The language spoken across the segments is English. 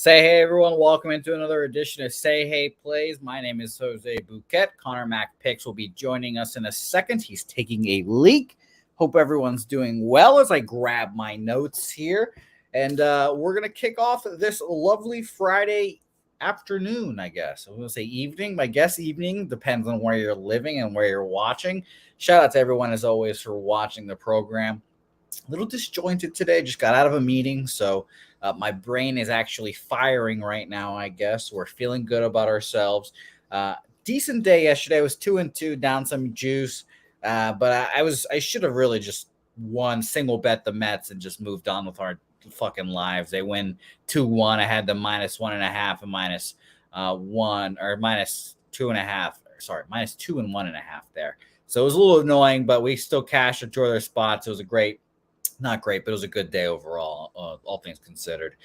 Say hey, everyone. Welcome into another edition of Say Hey Plays. My name is Jose Bouquett. Connor Mack Picks will be joining us in a second. He's taking a leak. Hope everyone's doing well as I grab my notes here. And we're going to kick off this lovely Friday afternoon, I guess. I'm going to say evening. I guess evening depends on where you're living and where you're watching. Shout out to everyone, as always, for watching the program. A little disjointed today. Just got out of a meeting, so my brain is actually firing right now, I guess. We're feeling good about ourselves. Decent day yesterday. I was 2-2, down some juice. But I should have really just won, single bet the Mets and just moved on with our fucking lives. They win 2-1. I had the -1.5 and -1 or -2.5. Sorry, -2 and 1.5 there. So it was a little annoying, but we still cashed and draw their spots. It was not great, but it was a good day overall, all things considered.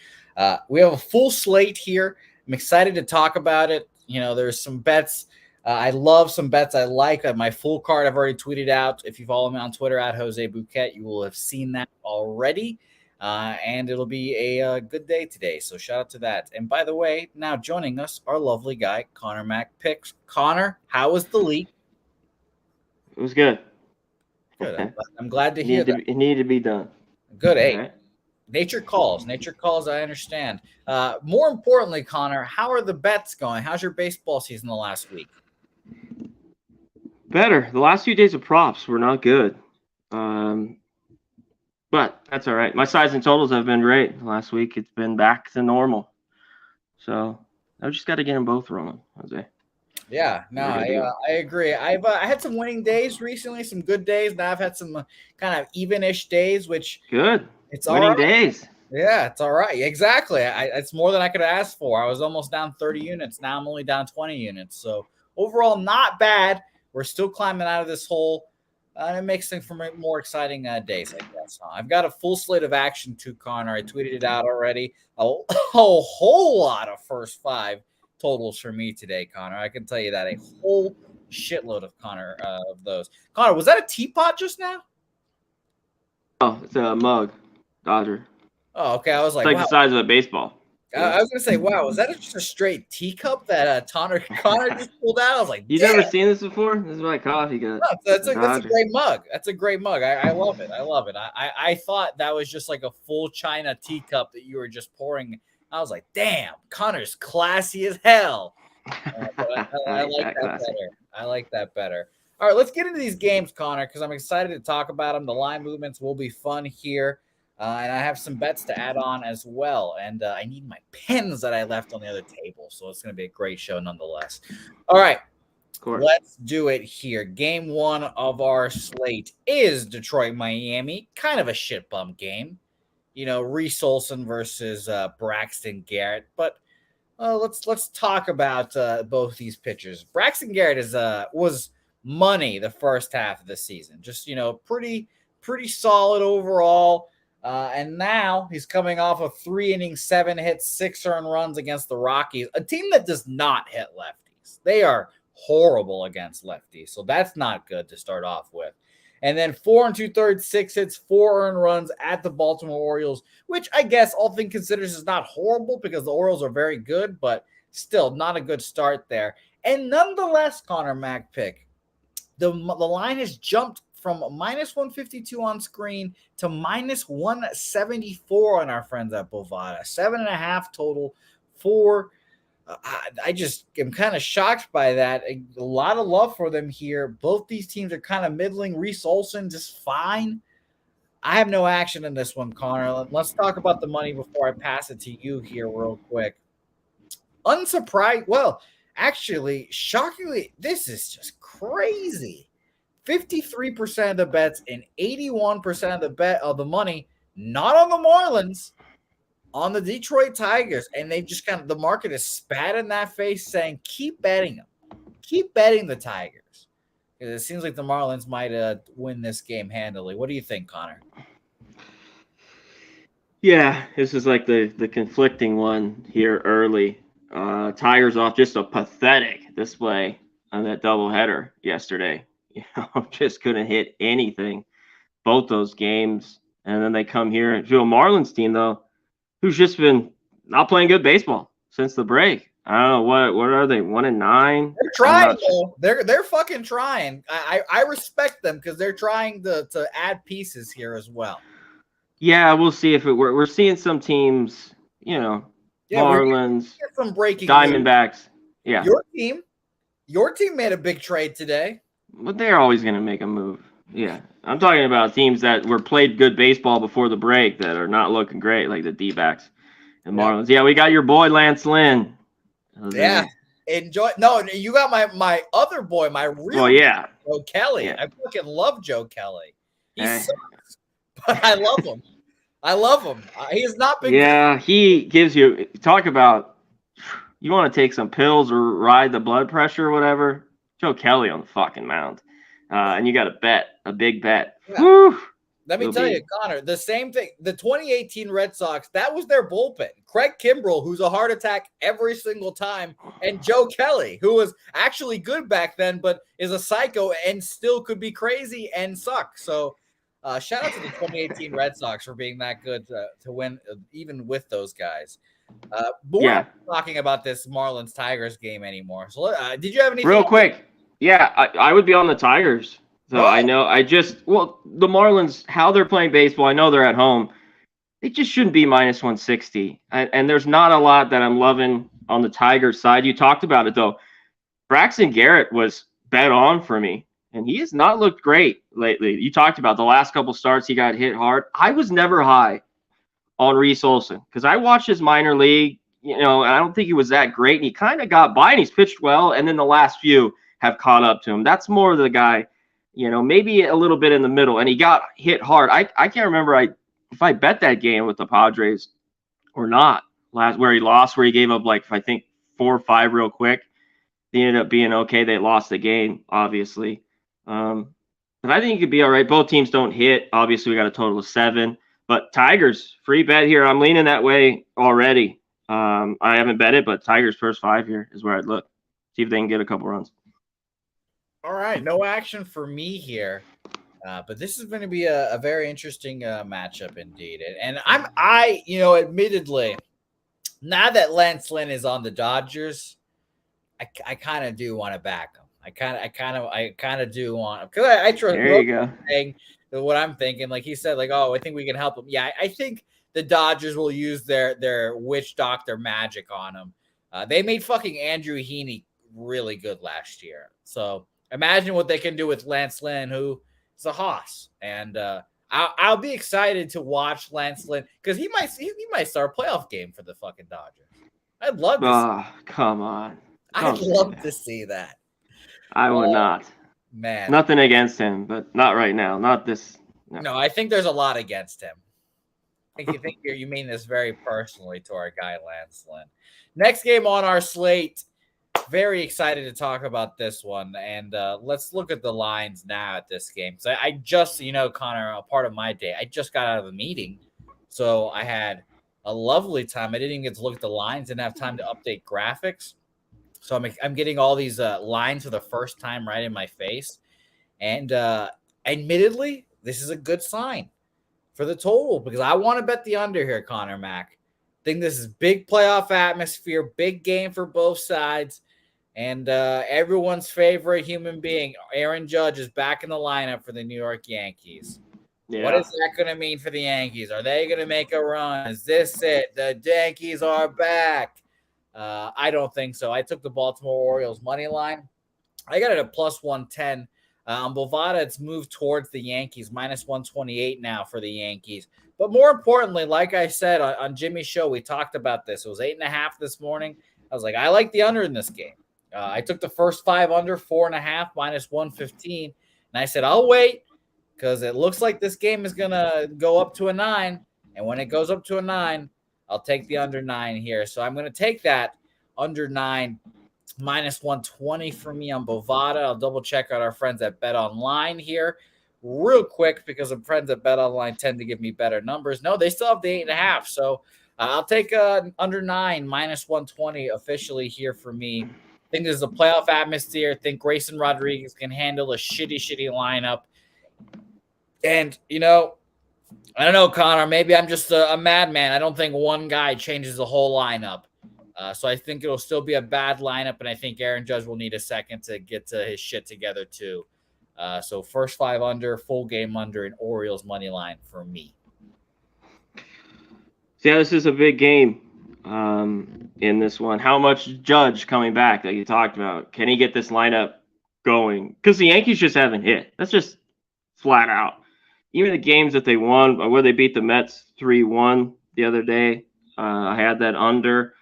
We have a full slate here. I'm excited to talk about it. You know, there's some bets. I love some bets I like. My full card I've already tweeted out. If you follow me on Twitter at Jose Bouquett, you will have seen that already. And it'll be a good day today. So shout out to that. And by the way, now joining us, our lovely guy, Connor Mack Picks. Connor, how was the league? It was good. Good. I'm glad to hear that. It needed to be done. Good. Hey, right. Nature calls. Nature calls, I understand. More importantly, Connor, how are the bets going? How's your baseball season the last week? Better. The last few days of props were not good. But that's all right. My size and totals have been great. Last week, it's been back to normal. So I've just got to get them both rolling, Jose. Yeah, no, I agree. I had some winning days recently, some good days. Now I've had some kind of even-ish days, which good. It's winning all right. days. Yeah, it's all right. Exactly. It's more than I could ask for. I was almost down 30 units. Now I'm only down 20 units. So overall, not bad. We're still climbing out of this hole. And it makes things for more exciting days, I guess. I've got a full slate of action too, Connor. I tweeted it out already. A whole lot of first five totals for me today, Connor. I can tell you that, a whole shitload of of those. Connor, was that a teapot just now? Oh, it's a mug, Dodger. Oh, okay. I was like, it's like wow. the size of a baseball. I was gonna say, wow, was that just a straight teacup that Connor just pulled out? I was like, you've never seen this before? This is my coffee cup. No, that's a great mug. That's a great mug. I love it. I love it. I thought that was just like a full china teacup that you were just pouring. I was like, damn, Connor's classy as hell. I like that better. I like that better. All right, let's get into these games, Connor, because I'm excited to talk about them. The line movements will be fun here. And I have some bets to add on as well. And I need my pens that I left on the other table. So it's going to be a great show nonetheless. All right. Let's do it here. Game one of our slate is Detroit-Miami. Kind of a shit bum game. You know, Reese Olson versus Braxton Garrett. But let's talk about both these pitchers. Braxton Garrett was money the first half of the season. Just, you know, pretty solid overall. And now he's coming off of 3 innings, 7 hits, 6 earned runs against the Rockies, a team that does not hit lefties. They are horrible against lefties, so that's not good to start off with. And then 4 2/3, 6 hits, 4 earned runs at the Baltimore Orioles, which I guess all things considered is not horrible because the Orioles are very good, but still not a good start there. And nonetheless, Connor Mack pick, the line has jumped from -152 on screen to -174 on our friends at Bovada. 7.5 total for. I just am kind of shocked by that. A lot of love for them here. Both these teams are kind of middling. Reese Olson just fine. I have no action in this one, Connor. Let's talk about the money before I pass it to you here real quick. Unsurprised. Well, actually, shockingly, this is just crazy. 53% of the bets and 81% of the money, not on the Marlins, on the Detroit Tigers. And they just the market is spat in that face saying, keep betting them. Keep betting the Tigers. Because it seems like the Marlins might win this game handily. What do you think, Connor? Yeah, this is like the conflicting one here early. Tigers off just a pathetic display on that doubleheader yesterday. You know, just couldn't hit anything, both those games. And then they come here to a Marlins team, though, who's just been not playing good baseball since the break. I don't know what are they 1-9? They're trying though. They're fucking trying. I respect them because they're trying to add pieces here as well. Yeah, we'll see if it works. We're seeing some teams, Marlins, some breaking Diamondbacks. News. Yeah, your team made a big trade today. But they're always going to make a move. Yeah, I'm talking about teams that were played good baseball before the break that are not looking great, like the D-backs and Marlins. Yeah, we got your boy Lance Lynn. Yeah, enjoy. No, you got my other boy, my real. Joe Kelly. Yeah. I fucking love Joe Kelly. He sucks, but I love him. He has not been. Yeah, good. He gives you talk about. You want to take some pills or ride the blood pressure or whatever. Joe Kelly on the fucking mound. And you got a big bet. Yeah. Whew. Let me tell you, Connor, the same thing. The 2018 Red Sox, that was their bullpen. Craig Kimbrell, who's a heart attack every single time, and Joe Kelly, who was actually good back then, but is a psycho and still could be crazy and suck. So shout out to the 2018 Red Sox for being that good to win, even with those guys. But we're not talking about this Marlins-Tigers game anymore. So did you have anything? Real quick. Yeah, I would be on the Tigers. So I know the Marlins, how they're playing baseball, I know they're at home. It just shouldn't be minus 160. And there's not a lot that I'm loving on the Tigers side. You talked about it, though. Braxton Garrett was bet on for me, and he has not looked great lately. You talked about the last couple starts, he got hit hard. I was never high on Reese Olson because I watched his minor league, and I don't think he was that great. And he kind of got by, and he's pitched well, and then the last few have caught up to him. That's more of the guy, maybe a little bit in the middle, and he got hit hard. I can't remember if I bet that game with the Padres or not, where he lost, where he gave up I think 4 or 5 real quick. They ended up being okay. They lost the game, obviously. But I think he could be all right. Both teams don't hit. Obviously, we got a total of 7. But Tigers, free bet here. I'm leaning that way already. I haven't bet it, but Tigers first 5 here is where I'd look. See if they can get a couple runs. All right, no action for me here, but this is going to be a very interesting matchup indeed. And admittedly, now that Lance Lynn is on the Dodgers, I kind of do want to back him. I kind of do want, because I trust. There you go. What I'm thinking, like he said, I think we can help him. Yeah, I think the Dodgers will use their witch doctor magic on him. They made fucking Andrew Heaney really good last year, so. Imagine what they can do with Lance Lynn, who is a hoss. And I'll be excited to watch Lance Lynn because he might start a playoff game for the fucking Dodgers. I'd love to see come on. I'd love to see that. I would not. Man. Nothing against him, but not right now. Not this. No, I think there's a lot against him. I think you mean this very personally to our guy Lance Lynn. Next game on our slate. Very excited to talk about this one, and let's look at the lines now at this game. So I just, Connor, a part of my day, I just got out of a meeting, so I had a lovely time. I didn't even get to look at the lines, didn't have time to update graphics, so I'm getting all these lines for the first time right in my face, and admittedly, this is a good sign for the total because I want to bet the under here, Connor Mack. I think this is big playoff atmosphere, big game for both sides. And everyone's favorite human being, Aaron Judge, is back in the lineup for the New York Yankees. Yeah. What is that going to mean for the Yankees? Are they going to make a run? Is this it? The Yankees are back. I don't think so. I took the Baltimore Orioles money line. I got it at plus 110. On Bovada, it's moved towards the Yankees, minus 128 now for the Yankees. But more importantly, like I said on Jimmy's show, we talked about this. It was 8.5 this morning. I was like, I like the under in this game. I took the first 5 under, 4.5, minus 115. And I said, I'll wait because it looks like this game is going to go up to a 9. And when it goes up to a 9, I'll take the under 9 here. So I'm going to take that under 9, minus 120 for me on Bovada. I'll double check out our friends at Bet Online here real quick because the friends at Bet Online tend to give me better numbers. No, they still have the 8.5. So I'll take under 9, minus 120 officially here for me. I think there's a playoff atmosphere. I think Grayson Rodriguez can handle a shitty lineup. And, I don't know, Connor. Maybe I'm just a madman. I don't think one guy changes the whole lineup. So I think it'll still be a bad lineup, and I think Aaron Judge will need a second to get to his shit together too. So first 5 under, full game under, and Orioles money line for me. Yeah, this is a big game in this one. How much Judge coming back that you talked about? Can he get this lineup going? Because the Yankees just haven't hit. That's just flat out. Even the games that they won, where they beat the Mets 3-1 the other day, I had that under.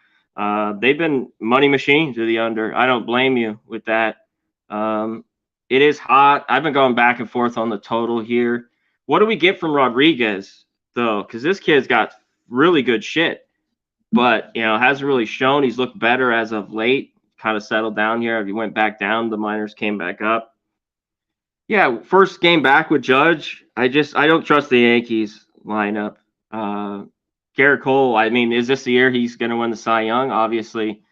They've been money machines to the under. I don't blame you with that. It is hot. I've been going back and forth on the total here. What do we get from Rodriguez, though? Because this kid's got really good shit, but hasn't really shown. He's looked better as of late. Kind of settled down here. If he went back down, the minors came back up. Yeah, first game back with Judge. I don't trust the Yankees lineup. Garrett Cole, I mean, is this the year he's going to win the Cy Young? Obviously,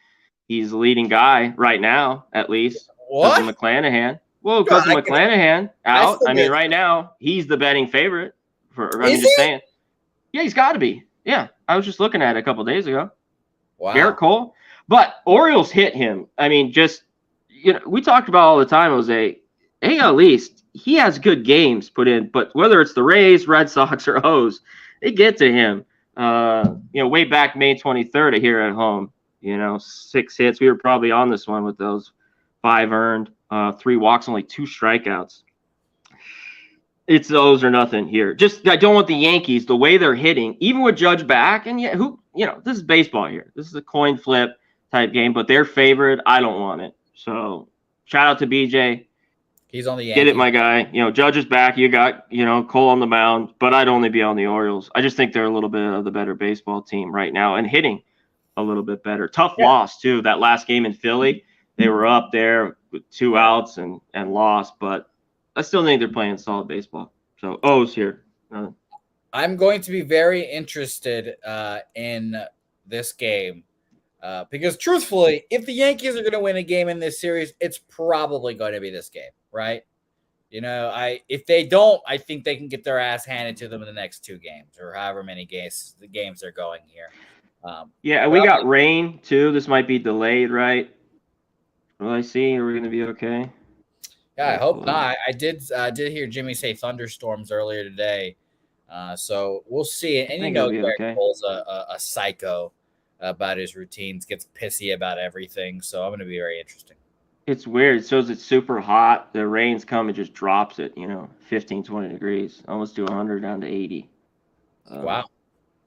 he's the leading guy right now, at least. What? Because of McClanahan. Well, because of McClanahan out. I mean, right now, he's the betting favorite. I'm just saying. Yeah, he's got to be. Yeah, I was just looking at it a couple days ago. Wow. Garrett Cole. But Orioles hit him. I mean, we talked about all the time, Jose. Hey, at least he has good games put in. But whether it's the Rays, Red Sox, or O's, they get to him. Way back May 23rd here at home. 6 hits. We were probably on this one with those 5 earned, 3 walks, only 2 strikeouts. It's those or nothing here. I don't want the Yankees, the way they're hitting, even with Judge back. And this is baseball here. This is a coin flip type game, but they're favored. I don't want it. So shout out to BJ. He's on the Yankees. Get it, my guy. Judge is back. You got, Cole on the mound, but I'd only be on the Orioles. I just think they're a little bit of the better baseball team right now and hitting a little bit better. Tough loss, too. That last game in Philly, they were up there with 2 outs and lost, but I still think they're playing solid baseball. So O's here. I'm going to be very interested in this game because, truthfully, if the Yankees are going to win a game in this series, it's probably going to be this game, right? If they don't, I think they can get their ass handed to them in the next 2 games or however many games they're going here. We got rain too. This might be delayed, right? Will I see? Are we going to be okay? Yeah, I hope not. I did hear Jimmy say thunderstorms earlier today, so we'll see. And Garrett Cole's a psycho about his routines, gets pissy about everything. So I'm going to be very interesting. It's weird. It shows it's super hot. The rain's come and just drops it. 15, 20 degrees, almost to 100 down to 80. Wow.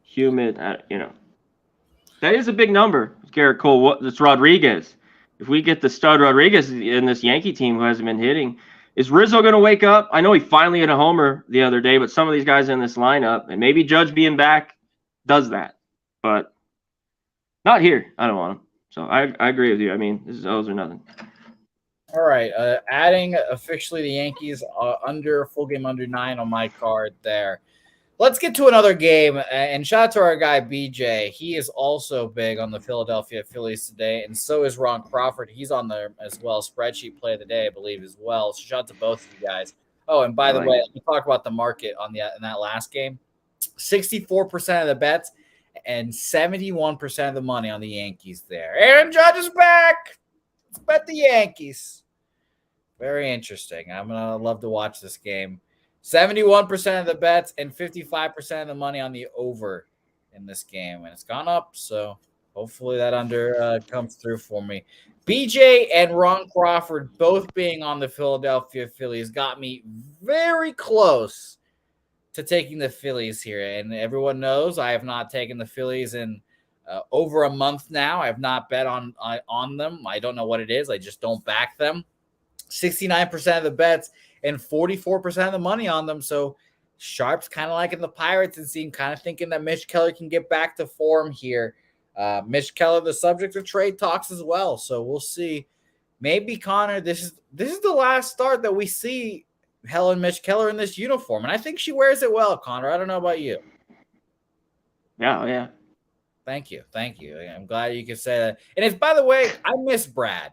Humid. That is a big number. Garrett Cole. It's Rodriguez. If we get the stud Rodriguez in this Yankee team who hasn't been hitting, is Rizzo going to wake up? I know he finally hit a homer the other day, but some of these guys in this lineup, and maybe Judge being back does that. But not here. I don't want him. So I agree with you. I mean, this is O's or nothing. All right. Adding officially the Yankees under full game under 9 on my card there. Let's get to another game, and shout out to our guy, BJ. He is also big on the Philadelphia Phillies today, and so is Ron Crawford. He's on there as well. Spreadsheet play of the day, I believe, as well. So shout out to both of you guys. Oh, and by the way, we talk about the market in that last game. 64% of the bets and 71% of the money on the Yankees there. Aaron Judge is back. Let's bet the Yankees. Very interesting. I'm going to love to watch this game. 71% of the bets and 55% of the money on the over in this game. And it's gone up, so hopefully that under comes through for me. BJ and Ron Crawford both being on the Philadelphia Phillies got me very close to taking the Phillies here. And everyone knows I have not taken the Phillies in over a month now. I have not bet on them. I don't know what it is. I just don't back them. 69% of the bets and 44% of the money on them. So Sharp's kind of liking the Pirates and kind of thinking that Mitch Keller can get back to form here. Mitch Keller, the subject of trade talks as well. So we'll see. Maybe, Connor, this is the last start that we see Helen Mitch Keller in this uniform. And I think she wears it well, Connor. I don't know about you. Yeah. Thank you. I'm glad you could say that. And it's, by the way, I miss Brad.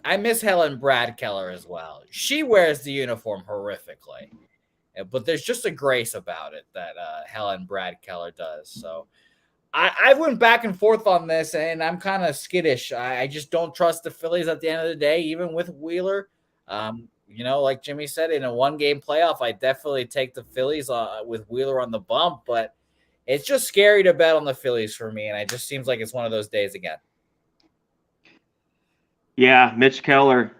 I miss Helen Brad Keller as well. She wears the uniform horrifically. but there's just a grace about it that Helen Brad Keller does. So I went back and forth on this, and I'm kind of skittish. I just don't trust the Phillies at the end of the day, even with Wheeler. Like Jimmy said, in a one-game playoff, I definitely take the Phillies with Wheeler on the bump, but it's just scary to bet on the Phillies for me, and it just seems like it's one of those days again. Yeah, Mitch Keller,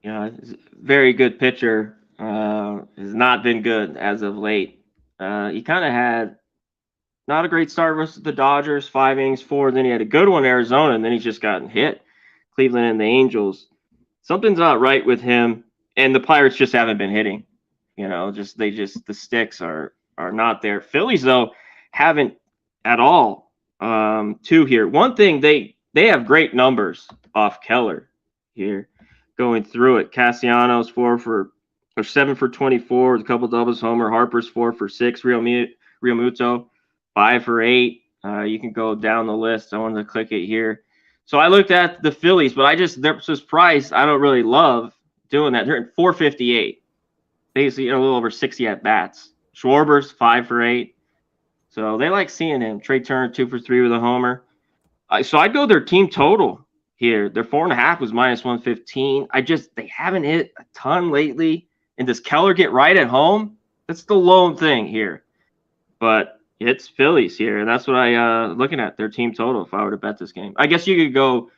is a very good pitcher. Has not been good as of late. He kind of had not a great start versus the Dodgers, 5 innings, 4. Then he had a good one in Arizona, and then he's just gotten hit. Cleveland and the Angels. Something's not right with him, and the Pirates just haven't been hitting. The sticks are not there. Phillies though haven't at all. Two here. One thing, they have great numbers off Keller here. Going through it, Castellanos 7 for 24 with a couple doubles. Homer. Harper's 4 for 6. Realmuto 5 for 8. You can go down the list. I wanted to click it here. So I looked at the Phillies, but they're just price I don't really love doing that. They're at 458. Basically, a little over 60 at bats. Schwarber's 5 for 8. So they like seeing him. Trey Turner 2 for 3 with a homer. So I'd go their team total here. Their 4.5 was -115. They haven't hit a ton lately. And does Keller get right at home? That's the lone thing here. But it's Phillies here, and that's what I looking at their team total if I were to bet this game. I guess you could go.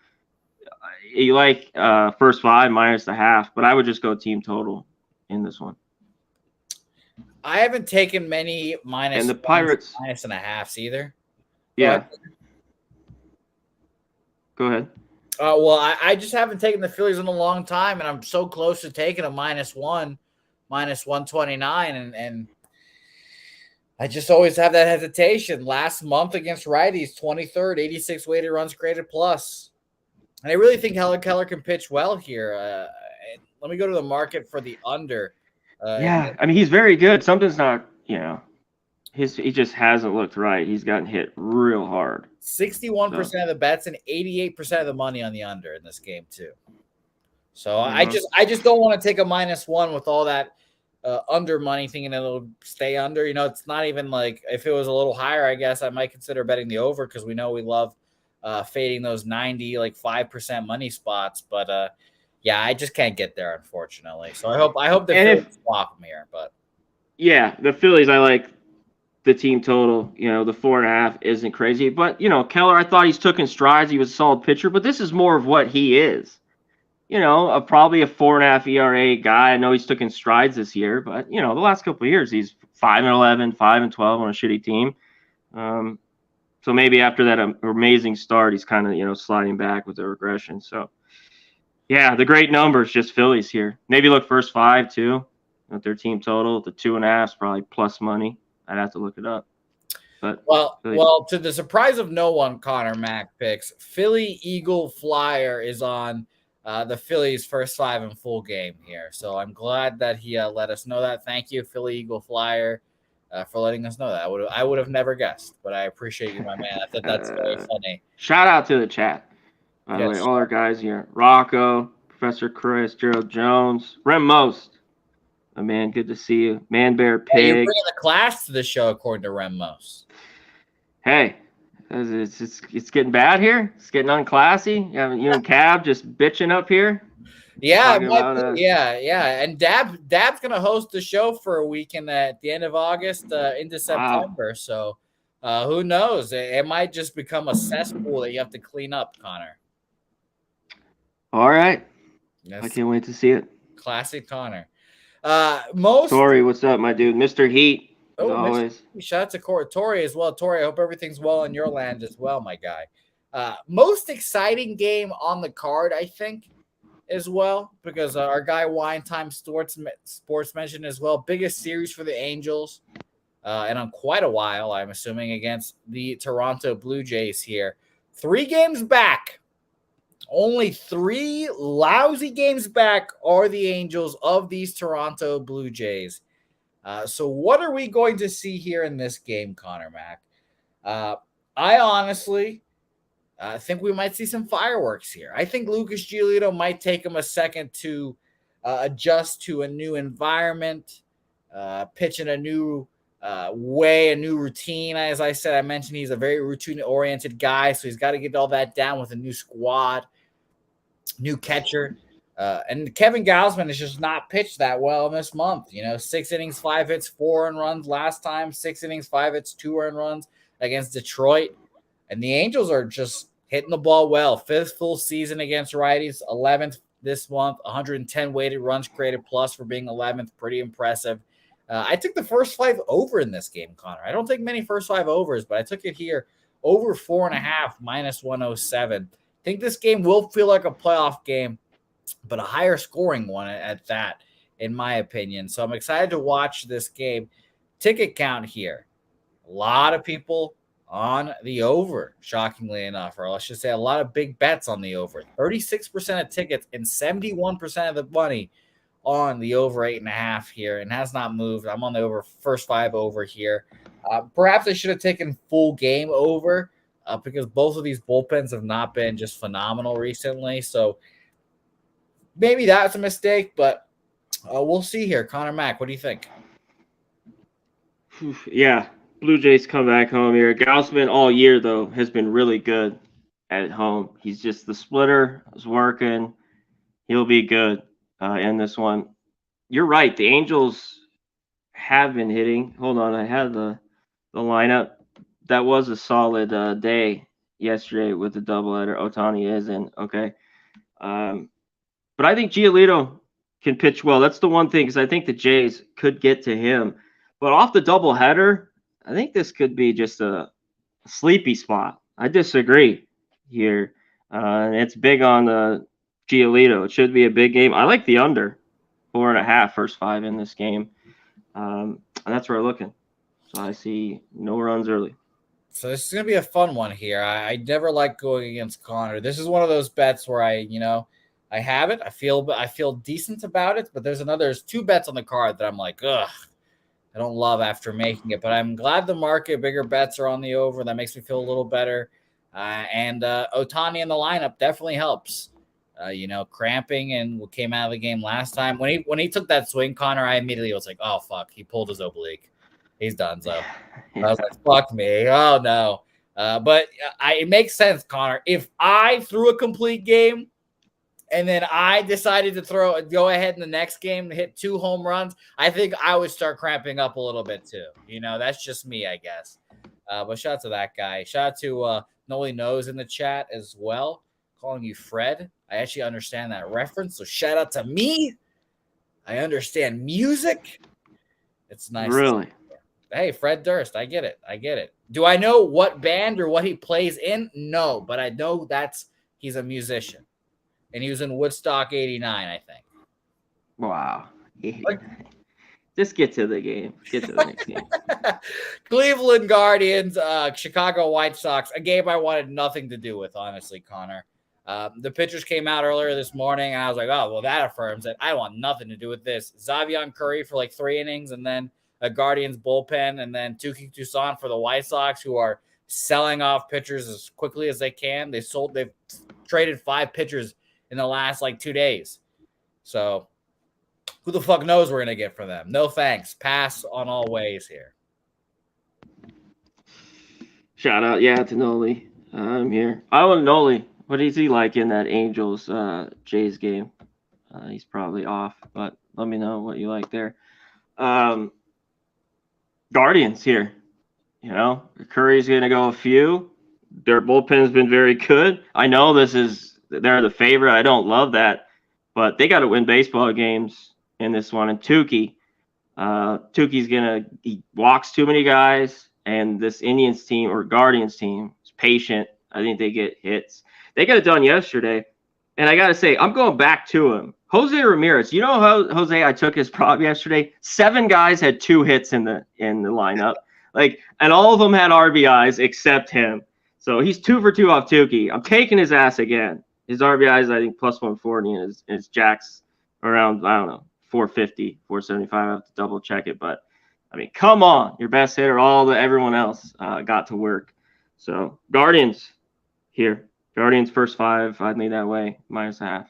You like first 5 -0.5, but I would just go team total in this one. I haven't taken many minus and the Pirates -1.5s either. Yeah. Go ahead. Well, I just haven't taken the Phillies in a long time, and I'm so close to taking a -1, -129, and I just always have that hesitation. Last month against righties, 23rd, 86 weighted runs created plus. And I really think Helen Keller can pitch well here. Let me go to the market for the under. He's very good. Something's not, he just hasn't looked right. He's gotten hit real hard. 61% of the bets and 88% of the money on the under in this game too. So I just don't want to take a -1 with all that under money, thinking it'll stay under. It's not even like if it was a little higher, I guess I might consider betting the over because we know we love fading those 90, 5% money spots. But I just can't get there, unfortunately. So I hope the Phillies swap them here. But yeah, the Phillies, I like the team total. The 4.5 isn't crazy, but Keller, I thought he's taken strides. He was a solid pitcher, but this is more of what he is. Probably a 4.5 ERA guy. I know he's taken strides this year, but the last couple of years he's 5-11, 5-12 on a shitty team. So maybe after that amazing start, he's kind of sliding back with the regression. So yeah, the great numbers, just Phillies here. Maybe look first 5 too. At their team total, the 2.5 is probably plus money. I'd have to look it up. But well, to the surprise of no one, Connor Mack picks Philly Eagle Flyer is on the Phillies' first 5 in full game here. So I'm glad that he let us know that. Thank you, Philly Eagle Flyer, for letting us know that. I would have never guessed, but I appreciate you, my man. I thought that's very funny. Shout out to the chat. By the way, all our guys here: Rocco, Professor Chris, Gerald Jones, Rem Most. Oh, man, good to see you. Man Bear Pig. You're bringing the class to the show, according to Rem Most. Hey, it's getting bad here. It's getting unclassy. You and Cab just bitching up here. Yeah, and Dab's gonna host the show for a weekend at the end of August into September. Wow. So who knows? It might just become a cesspool that you have to clean up, Connor. All right, I can't wait to see it. Classic Connor. Tori, what's up, my dude? Mr. Heat. As always. Shout out to Tori as well. Tori, I hope everything's well on your land as well, my guy. Most exciting game on the card, I think, as well, because our guy Wine Time Sports mentioned as well. Biggest series for the Angels, and on quite a while, I'm assuming, against the Toronto Blue Jays here. 3 games back. Only 3 lousy games back are the Angels of these Toronto Blue Jays. So what are we going to see here in this game, Connor Mack? I honestly think we might see some fireworks here. I think Lucas Giolito might take him a second to adjust to a new environment. pitching a new way, a new routine. As I said, I mentioned he's a very routine-oriented guy, so he's got to get all that down with a new squad, new catcher. And Kevin Gausman has just not pitched that well in this month. 6 innings, 5 hits, 4 earned runs last time. 6 innings, 5 hits, 2 earned runs against Detroit. And the Angels are just hitting the ball well. 5th full season against righties, 11th this month, 110 weighted runs created plus for being 11th. Pretty impressive. I took the first 5 over in this game, Connor. I don't take many first 5 overs, but I took it here over 4.5 minus 107. I think this game will feel like a playoff game, but a higher scoring one at that, in my opinion. So I'm excited to watch this game. Ticket count here. A lot of people on the over, shockingly enough, or let's just say a lot of big bets on the over. 36% of tickets and 71% of the money on the over 8.5 here, and has not moved. I'm on the over first 5 over here. Perhaps I should have taken full game over because both of these bullpens have not been just phenomenal recently. So maybe that's a mistake, but we'll see here. Connor Mack, what do you think? Yeah, Blue Jays come back home here. Gausman all year, though, has been really good at home. He's just the splitter is working. He'll be good in this one. You're right. The Angels have been hitting. Hold on. I had the lineup. That was a solid day yesterday with the doubleheader. Ohtani is in. Okay. But I think Giolito can pitch well. That's the one thing, because I think the Jays could get to him. But off the doubleheader, I think this could be just a sleepy spot. I disagree here. It's big on the Giolito. It should be a big game. I like the under 4.5 first 5 in this game. And that's where I'm looking. So I see no runs early. So this is going to be a fun one here. I never like going against Connor. This is one of those bets where I have it. I feel decent about it, but there's 2 bets on the card that I'm like, ugh, I don't love after making it. But I'm glad the market, bigger bets are on the over. That makes me feel a little better. And Ohtani in the lineup definitely helps. Cramping and what came out of the game last time. When he took that swing, Connor, I immediately was like, oh, fuck, he pulled his oblique. He's done, so. I was like, fuck me. Oh, no. But it makes sense, Connor. If I threw a complete game and then I decided to go ahead in the next game and hit 2 home runs, I think I would start cramping up a little bit too. That's just me, I guess. But shout out to that guy. Shout out to Noli Knows in the chat as well, calling you Fred. I actually understand that reference, so shout out to me. I understand music. It's nice. Really? Hey, Fred Durst. I get it. Do I know what band or what he plays in? No, but I know he's a musician. And he was in Woodstock 89, I think. Wow. Just get to the game. Get to the next game. Cleveland Guardians, Chicago White Sox, a game I wanted nothing to do with, honestly, Connor. The pitchers came out earlier this morning, and I was like, oh, well, that affirms it. I want nothing to do with this. Xavier Curry for like 3 innings, and then a Guardians bullpen, and then Touki Toussaint for the White Sox, who are selling off pitchers as quickly as they can. They've traded 5 pitchers in the last 2 days. So who the fuck knows we're going to get from them? No thanks. Pass on all ways here. Shout out, to Noli. I'm here. I want Noli. What is he like in that Angels Jays game? He's probably off, but let me know what you like there. Guardians here. Curry's going to go a few. Their bullpen's been very good. I know they're the favorite. I don't love that, but they got to win baseball games in this one. And Touki's he walks too many guys, and this Indians team or Guardians team is patient. I think they get hits. They got it done yesterday, and I got to say, I'm going back to him. Jose Ramirez, how Jose, I took his prop yesterday. 7 guys had 2 hits in the lineup, and all of them had RBIs except him. So he's 2 for 2 off Touki. I'm taking his ass again. His RBIs, I think, plus 140, and his jacks around, 450, 475. I have to double check it, but come on, your best hitter. Everyone else got to work. So Guardians here. Guardians first 5. I'd lean that way, -0.5.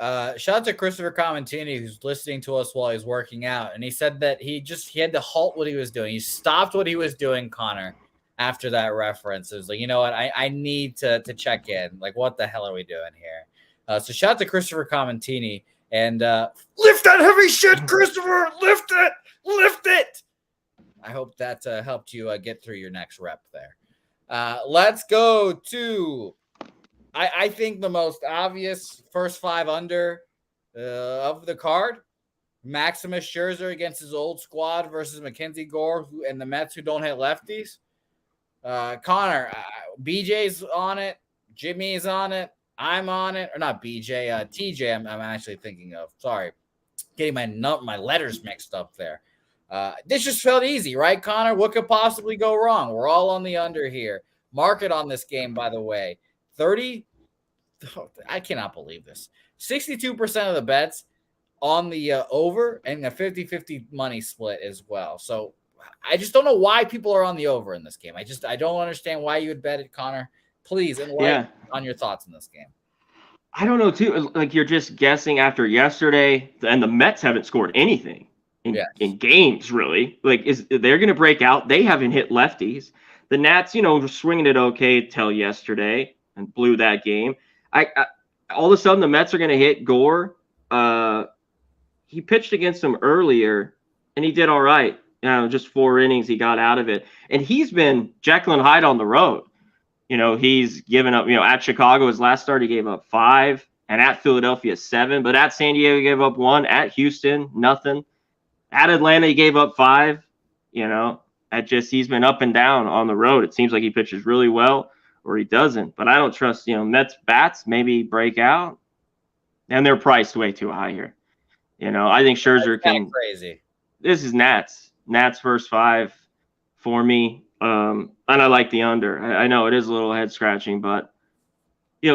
Shout out to Christopher Commentini, who's listening to us while he's working out, and he said that he had to halt what he was doing. He stopped what he was doing, Connor, after that reference. It was like, you know what, I need to check in. Like, what the hell are we doing here? So shout out to Christopher Commentini, and lift that heavy shit, Christopher. Lift it. I hope that helped you get through your next rep there. Let's go to, I think, the most obvious first 5 under of the card. Maximus Scherzer against his old squad versus Mackenzie Gore and the Mets, who don't hit lefties. Connor, BJ's on it. Jimmy's on it. I'm on it. Or not BJ, TJ I'm actually thinking of. Sorry. Getting my letters mixed up there. This just felt easy, right, Connor? What could possibly go wrong? We're all on the under here. Market on this game, by the way. 30. I cannot believe this. 62% of the bets on the over, and a 50-50 money split as well. So I just don't know why people are on the over in this game. I don't understand why you would bet it, Connor. Please enlighten on your thoughts in this game. I don't know, too. Like, you're just guessing after yesterday, and the Mets haven't scored anything in games, really. Like, they're going to break out. They haven't hit lefties. The Nats, were swinging it okay till yesterday and blew that game. I all of a sudden, the Mets are going to hit Gore. He pitched against them earlier, and he did all right. Just 4 innings, he got out of it. And he's been Jekyll and Hyde on the road. He's given up, at Chicago, his last start, he gave up 5, and at Philadelphia, 7. But at San Diego, he gave up 1. At Houston, nothing. At Atlanta, he gave up 5. He's been up and down on the road. It seems like he pitches really well, or he doesn't. But I don't trust, Mets bats maybe break out. And they're priced way too high here. I think Scherzer can. Crazy. This is Nats. Nats first 5 for me. And I like the under. I know it is a little head scratching, but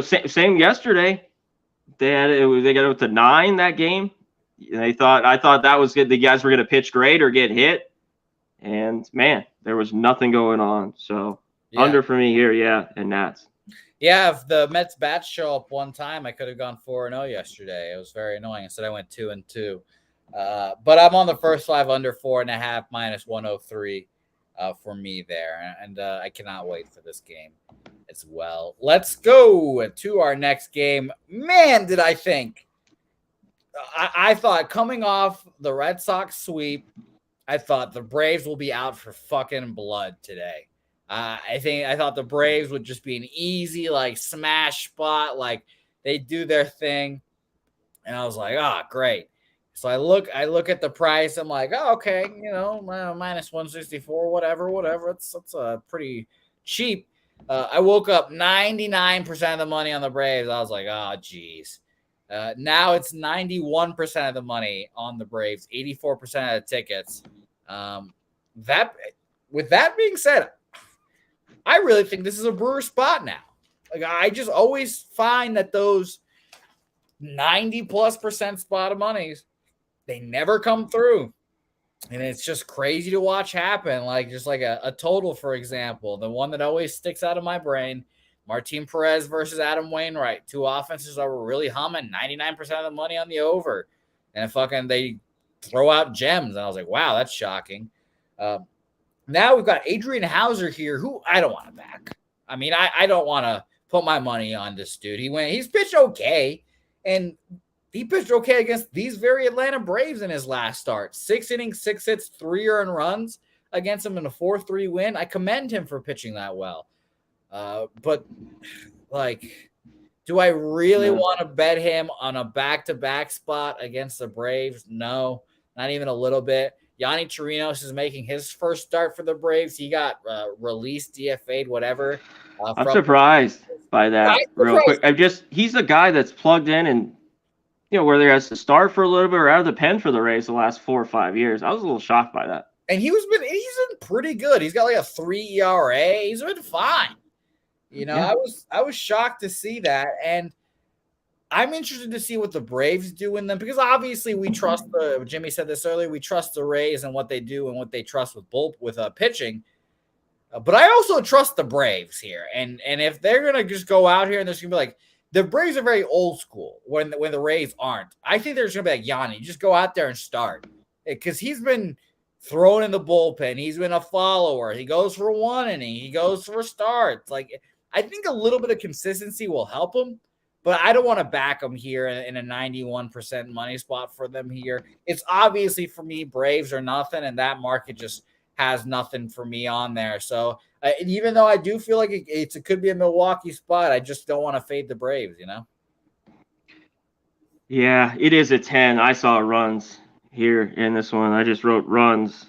same yesterday. They got up to 9 that game. I thought that was good. The guys were going to pitch great or get hit, and man, there was nothing going on. So under for me here, and Nats. Yeah, if the Mets bats show up one time, I could have gone 4-0 yesterday. It was very annoying. Instead, I went 2-2. But I'm on the first 5 under 4.5 minus 103 for me there, and I cannot wait for this game as well. Let's go to our next game. Man, did I think. I thought coming off the Red Sox sweep, I thought the Braves will be out for fucking blood today. I thought the Braves would just be an easy, like, smash spot. Like, they do their thing. And I was like, great. So I look at the price. I'm like, okay, minus 164, whatever. It's pretty cheap. I woke up 99% of the money on the Braves. I was like, geez. Now it's 91% of the money on the Braves, 84% of the tickets. With that being said, I really think this is a Brewer spot now. Like, I just always find that those 90+% spot of monies, they never come through. And it's just crazy to watch happen. Like, just like a total, for example, the one that always sticks out of my brain, Martin Perez versus Adam Wainwright. 2 offenses that were really humming, 99% of the money on the over. And they throw out gems. And I was like, wow, that's shocking. Now we've got Adrian Hauser here, who I don't want to back. I mean, I don't want to put my money on this dude. He's pitched okay. And he pitched okay against these very Atlanta Braves in his last start. 6 innings, 6 hits, 3 earned runs against them in a 4-3 win. I commend him for pitching that well. But, like, do I really want to bet him on a back-to-back spot against the Braves? No, not even a little bit. Yanni Chirinos is making his first start for the Braves. He got released, DFA'd, whatever. I'm surprised by that real quick. He's the guy that's plugged in and, whether he has to start for a little bit or out of the pen for the Rays the last 4 or 5 years. I was a little shocked by that. And he's been pretty good. He's got like a 3 ERA. He's been fine. I was shocked to see that. And I'm interested to see what the Braves do in them, because obviously we trust Jimmy said this earlier, we trust the Rays and what they do and what they trust with pitching. But I also trust the Braves here. And if they're going to just go out here and there's going to be like, the Braves are very old school when the Rays aren't. I think they're just going to be like, Yanni, just go out there and start. Because he's been thrown in the bullpen. He's been a follower. He goes for one inning. He goes for starts. Like, I think a little bit of consistency will help him, but I don't want to back him here in a 91% money spot for them here. It's obviously for me, Braves are nothing, and that market just has nothing for me on there. So even though I do feel like it could be a Milwaukee spot, I just don't want to fade the Braves, you know? Yeah, it is a 10. I saw runs here in this one. I just wrote runs.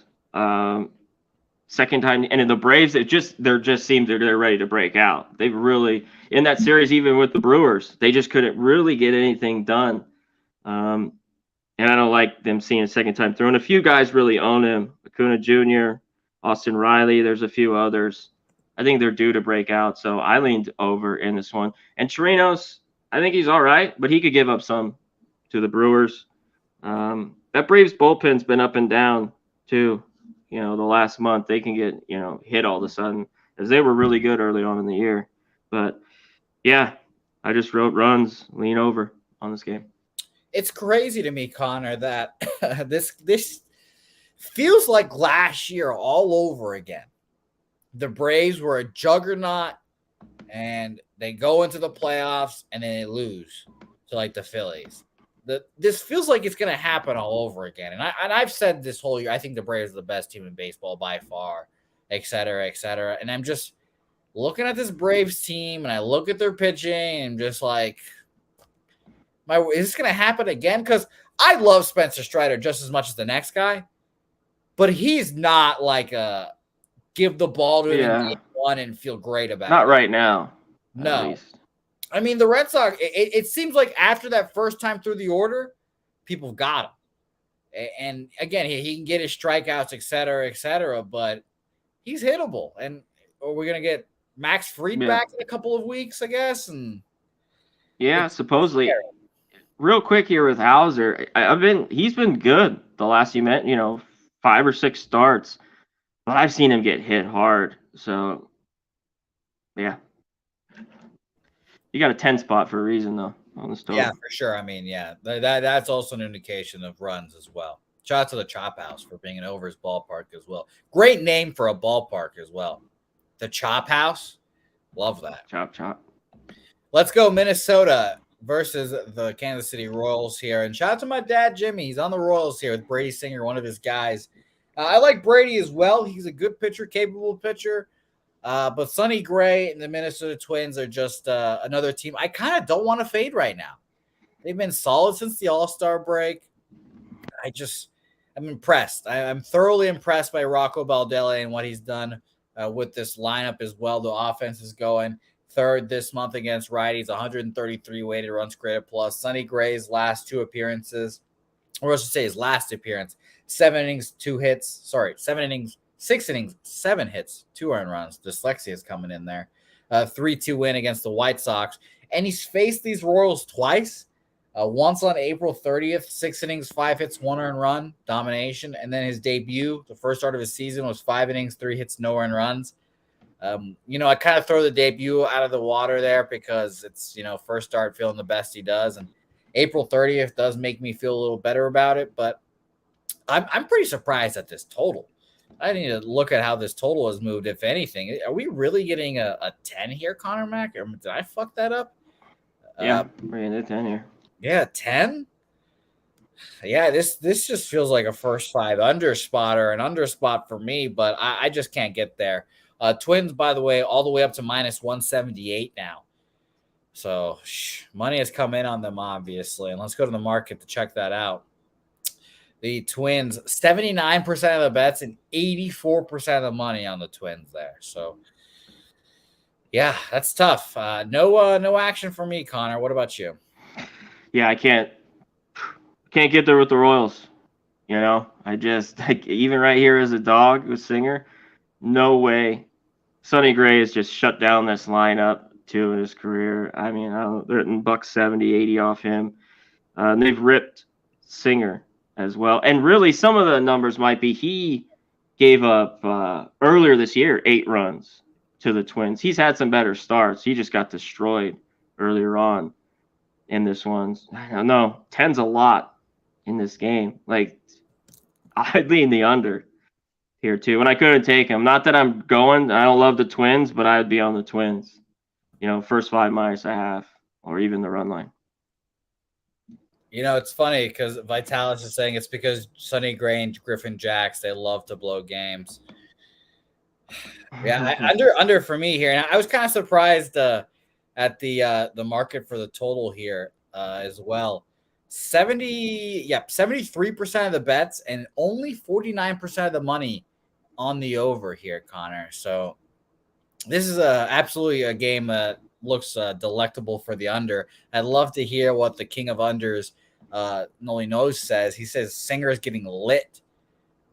Second time, and in the Braves, they're seems they're ready to break out. They've really in that series, even with the Brewers, they just couldn't really get anything done. And I don't like them seeing a second time through. And a few guys really own him: Acuna Jr., Austin Riley. There's a few others. I think they're due to break out, so I leaned over in this one. And Chirinos, I think he's all right, but he could give up some to the Brewers. That Braves bullpen's been up and down too. The last month they can get, hit all of a sudden, as they were really good early on in the year. But yeah, I just wrote runs, lean over on this game. It's crazy to me, Connor, that this feels like last year all over again. The Braves were a juggernaut, and they go into the playoffs, and then they lose to like the Phillies. This feels like it's going to happen all over again. And I've said this whole year, I think the Braves are the best team in baseball by far, et cetera, et cetera. And I'm just looking at this Braves team, and I look at their pitching, and I'm just like, is this going to happen again? Because I love Spencer Strider just as much as the next guy, but he's not like a give the ball to him in game one and feel great about it. Not right now. No. I mean, the Red Sox, it seems like after that first time through the order, people got him. And again, he can get his strikeouts, et cetera, but he's hittable. And we're going to get Max Fried back in a couple of weeks, I guess. And yeah, supposedly. Real quick here with Hauser, he's been good the last 5 or 6 starts, but I've seen him get hit hard. So, yeah. You got a 10 spot for a reason, though, on the total. Yeah, for sure. I mean, yeah, that's also an indication of runs as well. Shout out to the Chop House for being an over his ballpark as well. Great name for a ballpark as well. The Chop House. Love that. Chop. Let's go Minnesota versus the Kansas City Royals here. And shout out to my dad, Jimmy. He's on the Royals here with Brady Singer, one of his guys. I like Brady as well. He's a good pitcher, capable pitcher. But Sonny Gray and the Minnesota Twins are just another team I kind of don't want to fade right now. They've been solid since the All-Star break. I'm impressed. I'm thoroughly impressed by Rocco Baldelli and what he's done with this lineup as well. The offense is going third this month against righties, 133 weighted runs created plus. Sonny Gray's last 2 appearances, or I should say his last appearance, 7 innings, 2 hits. Sorry, 7 innings. 6 innings, 7 hits, 2 earned runs. Dyslexia is coming in there. 3-2 win against the White Sox. And he's faced these Royals twice. Once on April 30th, 6 innings, 5 hits, 1 earned run, domination. And then his debut, the first start of his season, was 5 innings, 3 hits, no earned runs. I kind of throw the debut out of the water there because it's, first start feeling the best he does. And April 30th does make me feel a little better about it. But I'm pretty surprised at this total. I need to look at how this total has moved, if anything. Are we really getting a 10 here, Connor Mack? Or did I fuck that up? Yeah, we're in a 10 here. Yeah, 10? Yeah, this just feels like a first 5 under spot or an under spot for me, but I just can't get there. Twins, by the way, all the way up to minus 178 now. So money has come in on them, obviously. And let's go to the market to check that out. The Twins, 79% of the bets and 84% of the money on the Twins there. So, yeah, that's tough. No action for me, Connor. What about you? Yeah, I can't get there with the Royals. I just even right here as a dog with Singer, no way. Sonny Gray has just shut down this lineup too in his career. I mean, they're hitting $170, 80 off him. They've ripped Singer as well. And really, some of the numbers might be he gave up earlier this year 8 runs to the Twins. He's had some better starts. He just got destroyed earlier on. in this one. I don't know. 10's a lot in this game. Like, I'd lean the under here too. And I couldn't take him. Not that I don't love the Twins, but I would be on the Twins. First 5 -1/2, or even the run line. It's funny because Vitalis is saying it's because Sonny Gray and Griffin Jacks, they love to blow games. Yeah, under for me here. And I was kind of surprised at the market for the total here as well. 73% of the bets and only 49% of the money on the over here, Connor. So this is absolutely a game that looks delectable for the under. I'd love to hear what the king of unders, Noli Knows, says. He says Singer is getting lit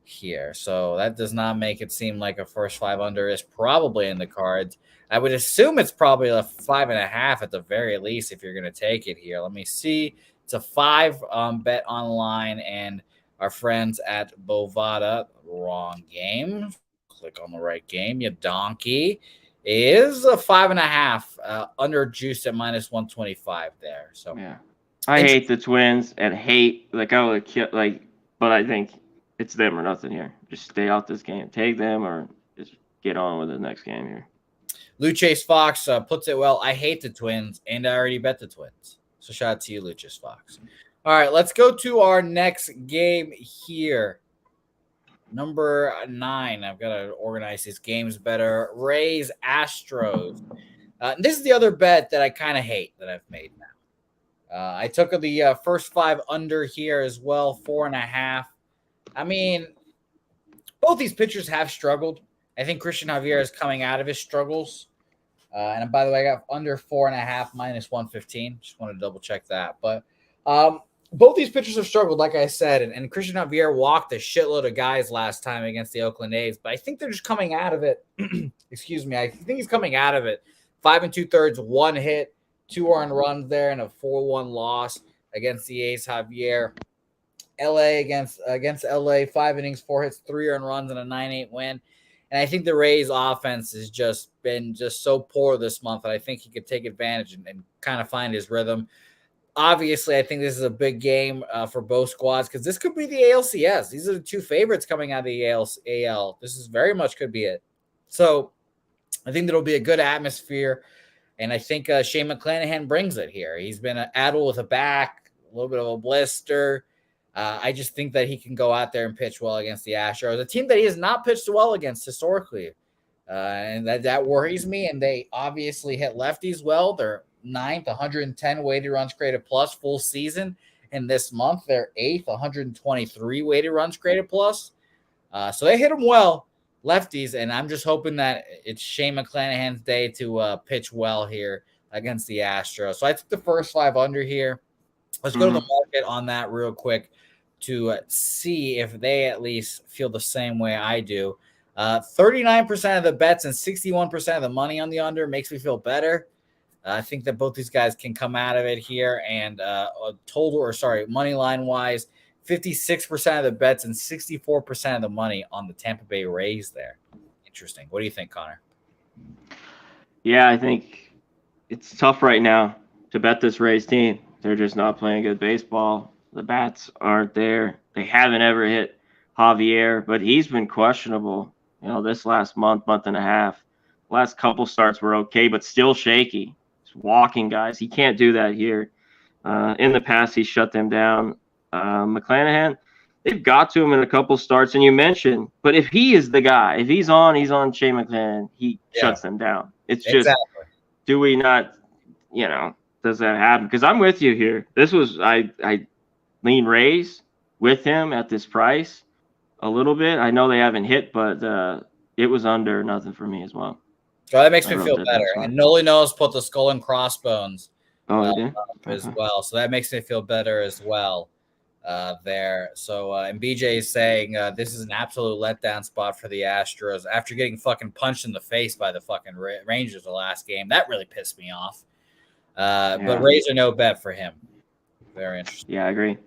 here. So that does not make it seem like a first 5 under is probably in the cards. I would assume it's probably a 5.5 at the very least if you're going to take it here. Let me see. It's a 5 bet online, and our friends at Bovada, wrong game. Click on the right game, you donkey. Is a 5.5 under juiced at -125 there. So yeah, I hate the Twins and but I think it's them or nothing here. Just stay out this game. Take them or just get on with the next game here. Luchase Fox puts it well. I hate the Twins, and I already bet the Twins. So shout out to you, Luchase Fox. All right, let's go to our next game here. Number 9. I've got to organize these games better. Rays, Astros. This is the other bet that I kind of hate that I've made now. I took the first 5 under here as well, 4.5. I mean, both these pitchers have struggled. I think Christian Javier is coming out of his struggles. And by the way, I got under 4.5 -115. Just want to double check that. But both these pitchers have struggled, like I said, and Christian Javier walked a shitload of guys last time against the Oakland A's, but I think they're just coming out of it. Excuse me. I think he's coming out of it. 5 2/3, 1 hit, 2 earned runs there, and a 4-1 loss against the A's. Javier. LA against LA, 5 innings, 4 hits, 3 earned runs, and a 9-8 win. And I think the Rays offense has just been so poor this month that I think he could take advantage and kind of find his rhythm. Obviously, I think this is a big game for both squads because this could be the ALCS. These are the 2 favorites coming out of the AL. This is very much could be it. So I think there'll be a good atmosphere, and I think Shane McClanahan brings it here. He's been addled with a back, a little bit of a blister. I just think that he can go out there and pitch well against the Astros, a team that he has not pitched well against historically. And that worries me. And they obviously hit lefties well. They're 9th, 110 weighted runs created plus full season. And this month, they're 8th, 123 weighted runs created plus. So they hit them well, lefties. And I'm just hoping that it's Shane McClanahan's day to pitch well here against the Astros. So I took the first 5 under here. Let's go to the market on that real quick to see if they at least feel the same way I do. 39% of the bets and 61% of the money on the under makes me feel better. I think that both these guys can come out of it here. And money line wise, 56% of the bets and 64% of the money on the Tampa Bay Rays there. Interesting. What do you think, Connor? Yeah, I think it's tough right now to bet this Rays team. They're just not playing good baseball. The bats aren't there. They haven't ever hit Javier, but he's been questionable, this last month and a half. Last couple starts were okay, but still shaky. He's walking guys. He can't do that here. In the past, he shut them down. McClanahan, they've got to him in a couple starts, and you mentioned, but if he is the guy, if he's on Shane McClanahan, he shuts them down. It's just, do we not, does that happen? Because I'm with you here. This was I lean Rays with him at this price a little bit. I know they haven't hit, but it was under nothing for me as well. So that makes me feel better. And Noli Knows put the skull and crossbones as well. So that makes me feel better as well there. So and BJ is saying this is an absolute letdown spot for the Astros after getting fucking punched in the face by the fucking Rangers the last game. That really pissed me off. But Rays are no bet for him. Very interesting. Yeah, I agree.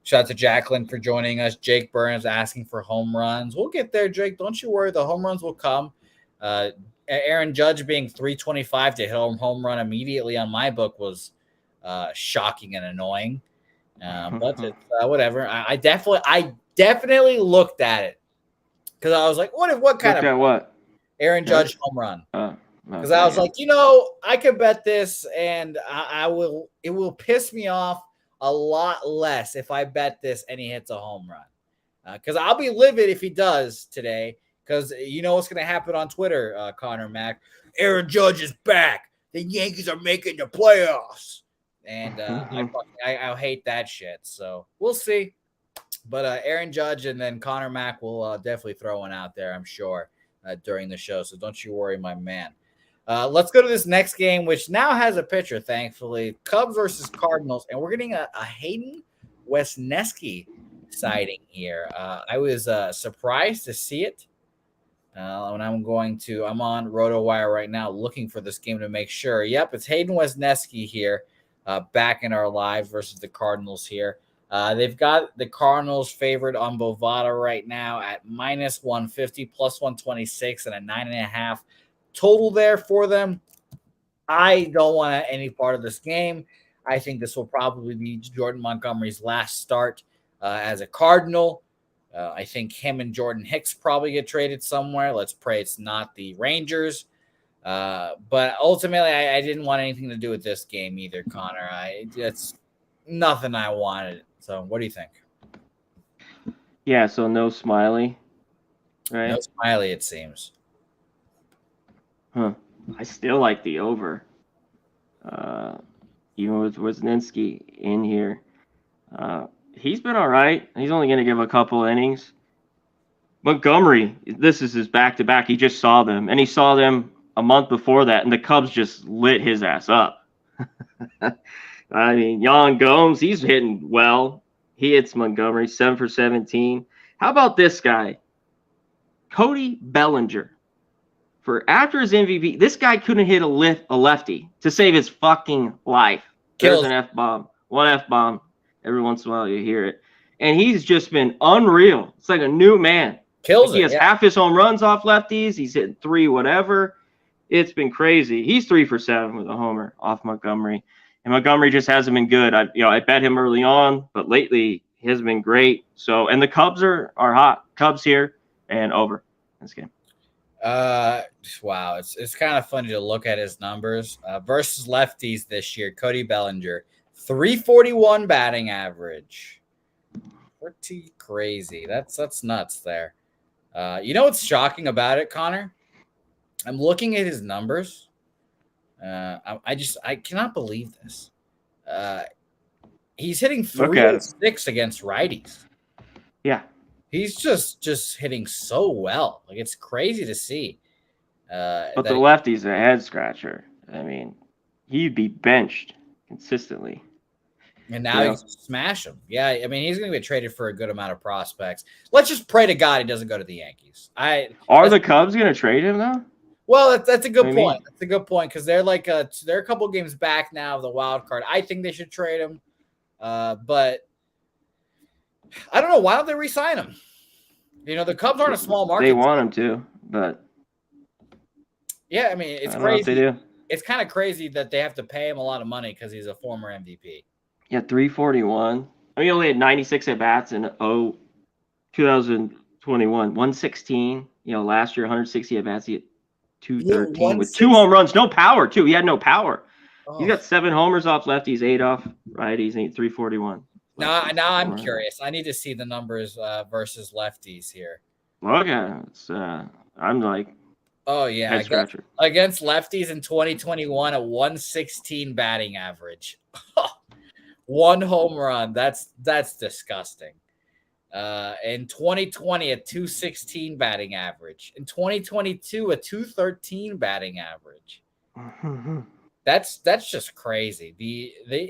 Shout out to Jacqueline for joining us. Jake Burns asking for home runs. We'll get there, Jake. Don't you worry. The home runs will come. Aaron Judge being 325 to hit home run immediately on my book was shocking and annoying. But it's, whatever. I definitely looked at it because I was like, what kind Looked of at what? Aaron Judge home run? Because Okay, I was like, I could bet this, and I will. It will piss me off a lot less if I bet this and he hits a home run. Because I'll be livid if he does today. Because you know what's going to happen on Twitter, Connor Mack. Aaron Judge is back. The Yankees are making the playoffs. And I hate that shit. So we'll see. But Aaron Judge and then Connor Mack will definitely throw one out there, I'm sure, during the show. So don't you worry, my man. Let's go to this next game, which now has a pitcher, thankfully. Cubs versus Cardinals. And we're getting a Hayden Wesneski sighting here. I was surprised to see it. When I'm on RotoWire right now looking for this game to make sure. Yep, it's Hayden Wesneski here, back in our live versus the Cardinals here. They've got the Cardinals favored on Bovada right now at minus 150, plus 126, and a 9.5 total there for them. I don't want any part of this game. I think this will probably be Jordan Montgomery's last start as a Cardinal. I think him and Jordan Hicks probably get traded somewhere. Let's pray it's not the Rangers. But ultimately, I didn't want anything to do with this game either, Connor. It's nothing I wanted. So what do you think? Yeah, so no Smiley, right? No Smiley, it seems. Huh. I still like the over. Even with Wisniewski in here. He's been all right. He's only going to give a couple innings. Montgomery, this is his back-to-back. He just saw them, and he saw them a month before that, and the Cubs just lit his ass up. I mean, Yan Gomes, he's hitting well. He hits Montgomery, 7 for 17. How about this guy? Cody Bellinger. For after his MVP, this guy couldn't hit a lefty to save his fucking life. There's an F-bomb. One F-bomb. Every once in a while you hear it. And he's just been unreal. It's like a new man. He has half his home runs off lefties. He's hitting 3 whatever. It's been crazy. He's 3 for 7 with a homer off Montgomery. And Montgomery just hasn't been good. I bet him early on, but lately he has been great. So, and the Cubs are hot. Cubs here and over this game. Wow. It's kind of funny to look at his numbers versus lefties this year. Cody Bellinger, 341 batting average. Pretty crazy. That's nuts there. You know what's shocking about it, Connor? I'm looking at his numbers. I cannot believe this. He's hitting 306 against righties. Yeah. He's just hitting so well. Like, it's crazy to see. But the lefty's a head scratcher. I mean, he'd be benched consistently. And now you smash him. Yeah, I mean, he's going to get traded for a good amount of prospects. Let's just pray to God he doesn't go to the Yankees. Are the Cubs going to trade him, though? Well, that's a good point. That's a good point because they're they're a couple games back now of the wild card. I think they should trade him, but I don't know. Why don't they re-sign him? You know, the Cubs aren't a small market. They want him to, but yeah, I mean, it's crazy. They do. It's kind of crazy that they have to pay him a lot of money because he's a former MVP. Yeah, 341. I mean, he only had 96 at bats in 2021. 116. Last year 160 at bats. He had 213 with 2 home runs. No power too. He had no power. Oh. He's got 7 homers off lefties, 8 off righties, and 341. Now I'm curious. I need to see the numbers versus lefties here. Okay, I'm like, oh yeah, against lefties in 2021, a 116 batting average, 1 home run. That's disgusting. In 2020, a 216 batting average. In 2022, a 213 batting average. That's just crazy.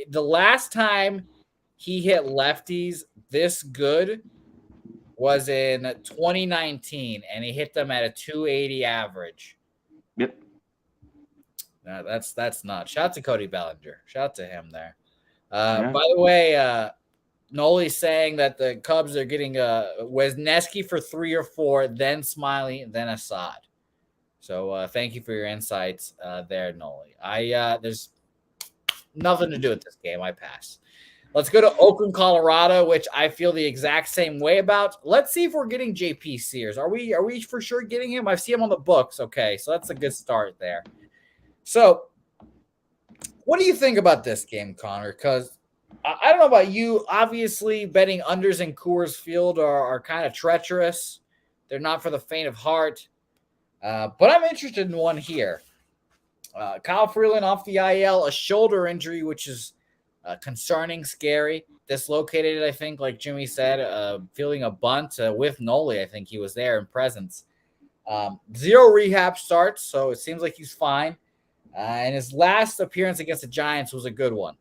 The last time he hit lefties this good was in 2019, and he hit them at a 280 average. Yep. That's nuts. Shout out to Cody Bellinger. Shout out to him there. By the way, Noli's saying that the Cubs are getting Wesneski for 3 or 4, then Smiley, then Assad. So thank you for your insights there, Noli. nothing to do with this game. I pass. Let's go to Oakland, Colorado, which I feel the exact same way about. Let's see if we're getting JP Sears. Are we for sure getting him? I see him on the books. Okay, so that's a good start there. So, what do you think about this game, Connor? Because I don't know about you. Obviously, betting unders in Coors Field are kind of treacherous. They're not for the faint of heart. But I'm interested in one here. Kyle Freeland off the IL, a shoulder injury, which is concerning, scary, dislocated, I think, like Jimmy said, feeling a bunt with Noli. I think he was there in presence. 0 rehab starts, so it seems like he's fine. And his last appearance against the Giants was a good one.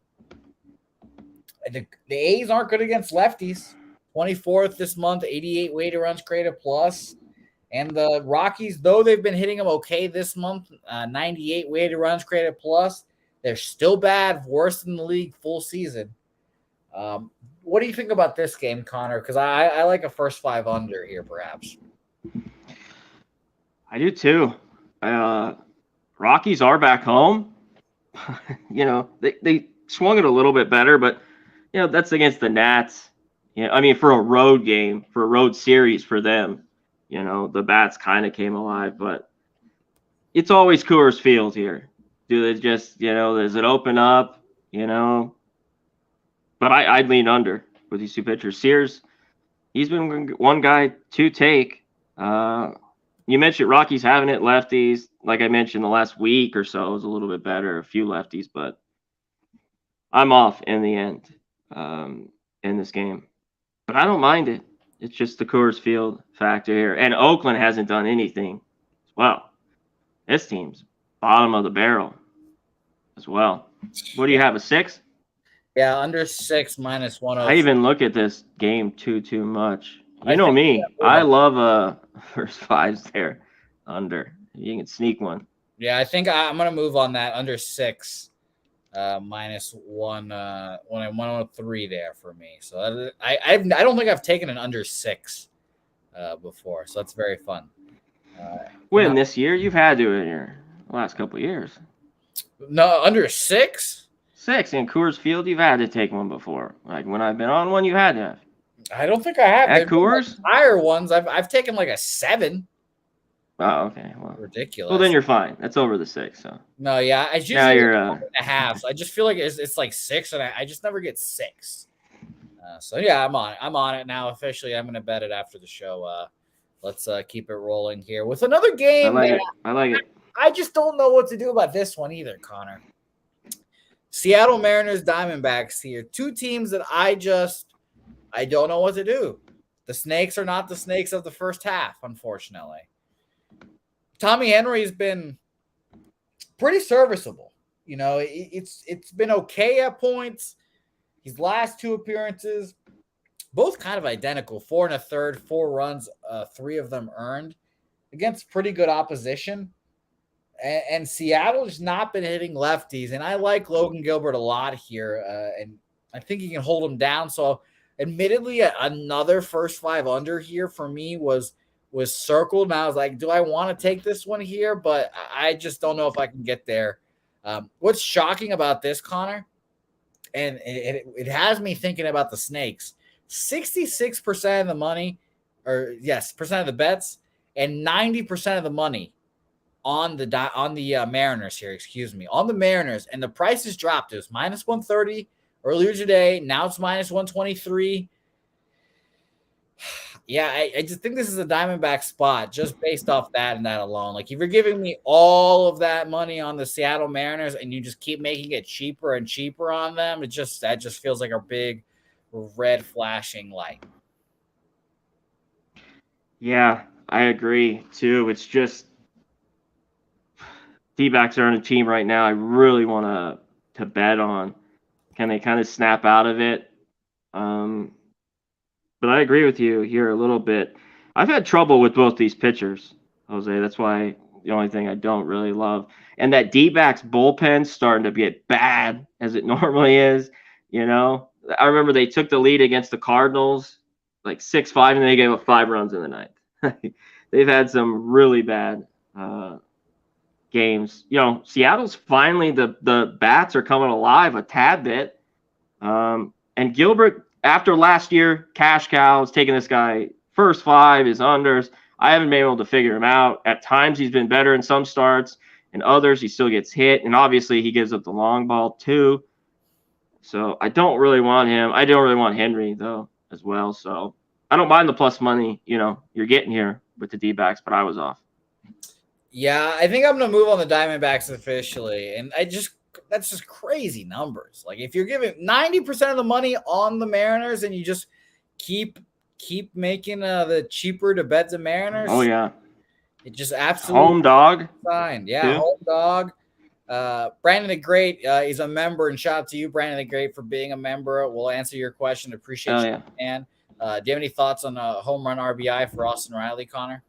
The A's aren't good against lefties. 24th this month, 88 weighted runs created plus. And the Rockies, though they've been hitting them okay this month, 98 weighted runs created plus, they're still bad, worse than the league full season. What do you think about this game, Connor? Because I like a first 5 under here, perhaps. I do too. Rockies are back home. They swung it a little bit better, but that's against the Nats. I mean, for a road game, for a road series for them, the bats kind of came alive, but it's always Coors Field here. Do they just, does it open up, But I'd lean under with these two pitchers. Sears, he's been one guy to take. You mentioned Rockies having it lefties. Like I mentioned, the last week or so was a little bit better, a few lefties, but I'm off in the end in this game. But I don't mind it. It's just the Coors Field factor here. And Oakland hasn't done anything as well. This team's bottom of the barrel as well. What do you have, a 6? Yeah, under 6 minus 103. I even look at this game too much. You know me. I love first 5s there under. You can sneak one. Yeah, I think I'm going to move on that under 6 minus 103 there for me. So I don't think I've taken an under 6 before, so that's very fun. This year? You've had to in your last couple of years. No, under 6? 6 in Coors Field, you've had to take one before. Like when I've been on one, you had to have. I don't think I have. At Coors? Like higher ones. I've taken like a 7. Oh, okay. Well, ridiculous. Well, then you're fine. That's over the 6. So. No, yeah. I just now you're 1.5. So I just feel like it's like 6, and I just never get 6. So yeah, I'm on it. I'm on it now officially. I'm going to bet it after the show. Let's keep it rolling here with another game. I like it. I just don't know what to do about this one either, Connor. Seattle Mariners, Diamondbacks here. 2 teams that I don't know what to do. The Snakes are not the Snakes of the first half, unfortunately. Tommy Henry's been pretty serviceable. It's been okay at points. His last 2 appearances, both kind of identical. 4 1/3, 4 runs, 3 of them earned against pretty good opposition. And Seattle's not been hitting lefties. And I like Logan Gilbert a lot here. And I think he can hold him down. So admittedly, another first 5 under here for me was circled. And I was like, do I want to take this one here? But I just don't know if I can get there. What's shocking about this, Connor, and it has me thinking about the Snakes, 66% of the money, percent of the bets, and 90% of the money on the Mariners here, on the Mariners, and the price has dropped. It was minus 130 earlier today. Now it's minus 123. Yeah, I just think this is a Diamondback spot just based off that and that alone. Like, if you're giving me all of that money on the Seattle Mariners and you just keep making it cheaper and cheaper on them, that just feels like a big red flashing light. Yeah, I agree too. It's just D-backs are on a team right now I really want to bet on. Can they kind of snap out of it? But I agree with you here a little bit. I've had trouble with both these pitchers, Jose. That's why the only thing I don't really love. And that D-backs bullpen's starting to get bad as it normally is. I remember they took the lead against the Cardinals, like 6-5, and they gave up 5 runs in the ninth. They've had some really bad games. Seattle's finally the bats are coming alive a tad bit. And Gilbert, after last year, cash cow is taking this guy first 5, his unders. I haven't been able to figure him out. At times he's been better in some starts, and others he still gets hit. And obviously he gives up the long ball too. So I don't really want him. I don't really want Henry though as well. So I don't mind the plus money, you're getting here with the D-backs, but I was off. Yeah, I think I'm going to move on the Diamondbacks officially. And that's just crazy numbers. Like if you're giving 90% of the money on the Mariners and you just keep making the cheaper to bet the Mariners. Oh yeah. It just absolutely home dog. Fine. Yeah, too. Home dog. Brandon the Great, he's a member, and shout out to you, Brandon the Great, for being a member. We'll answer your question. Appreciate you, man. Do you have any thoughts on a home run RBI for Austin Riley, Connor?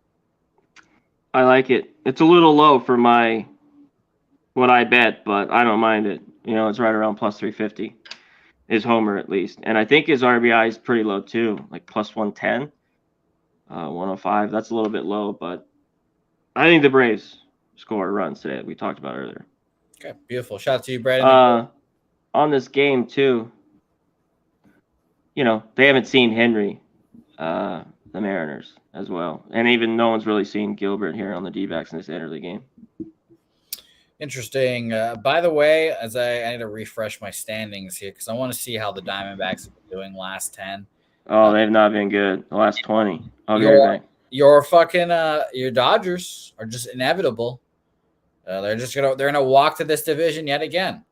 I like it. It's a little low for what I bet, but I don't mind it. It's right around plus 350. His homer at least, and I think his RBI is pretty low too, like plus 110, 105. That's a little bit low, but I think the Braves score runs today. We talked about earlier. Okay, beautiful. Shout out to you, Brandon. On this game too, they haven't seen Henry, the Mariners as well, and even no one's really seen Gilbert here on the D-backs in this early game. Interesting. By the way, as I need to refresh my standings here because I want to see how the Diamondbacks have been doing last 10. Oh, they've not been good. The last 20. Your Dodgers are just inevitable. They're gonna walk to this division yet again.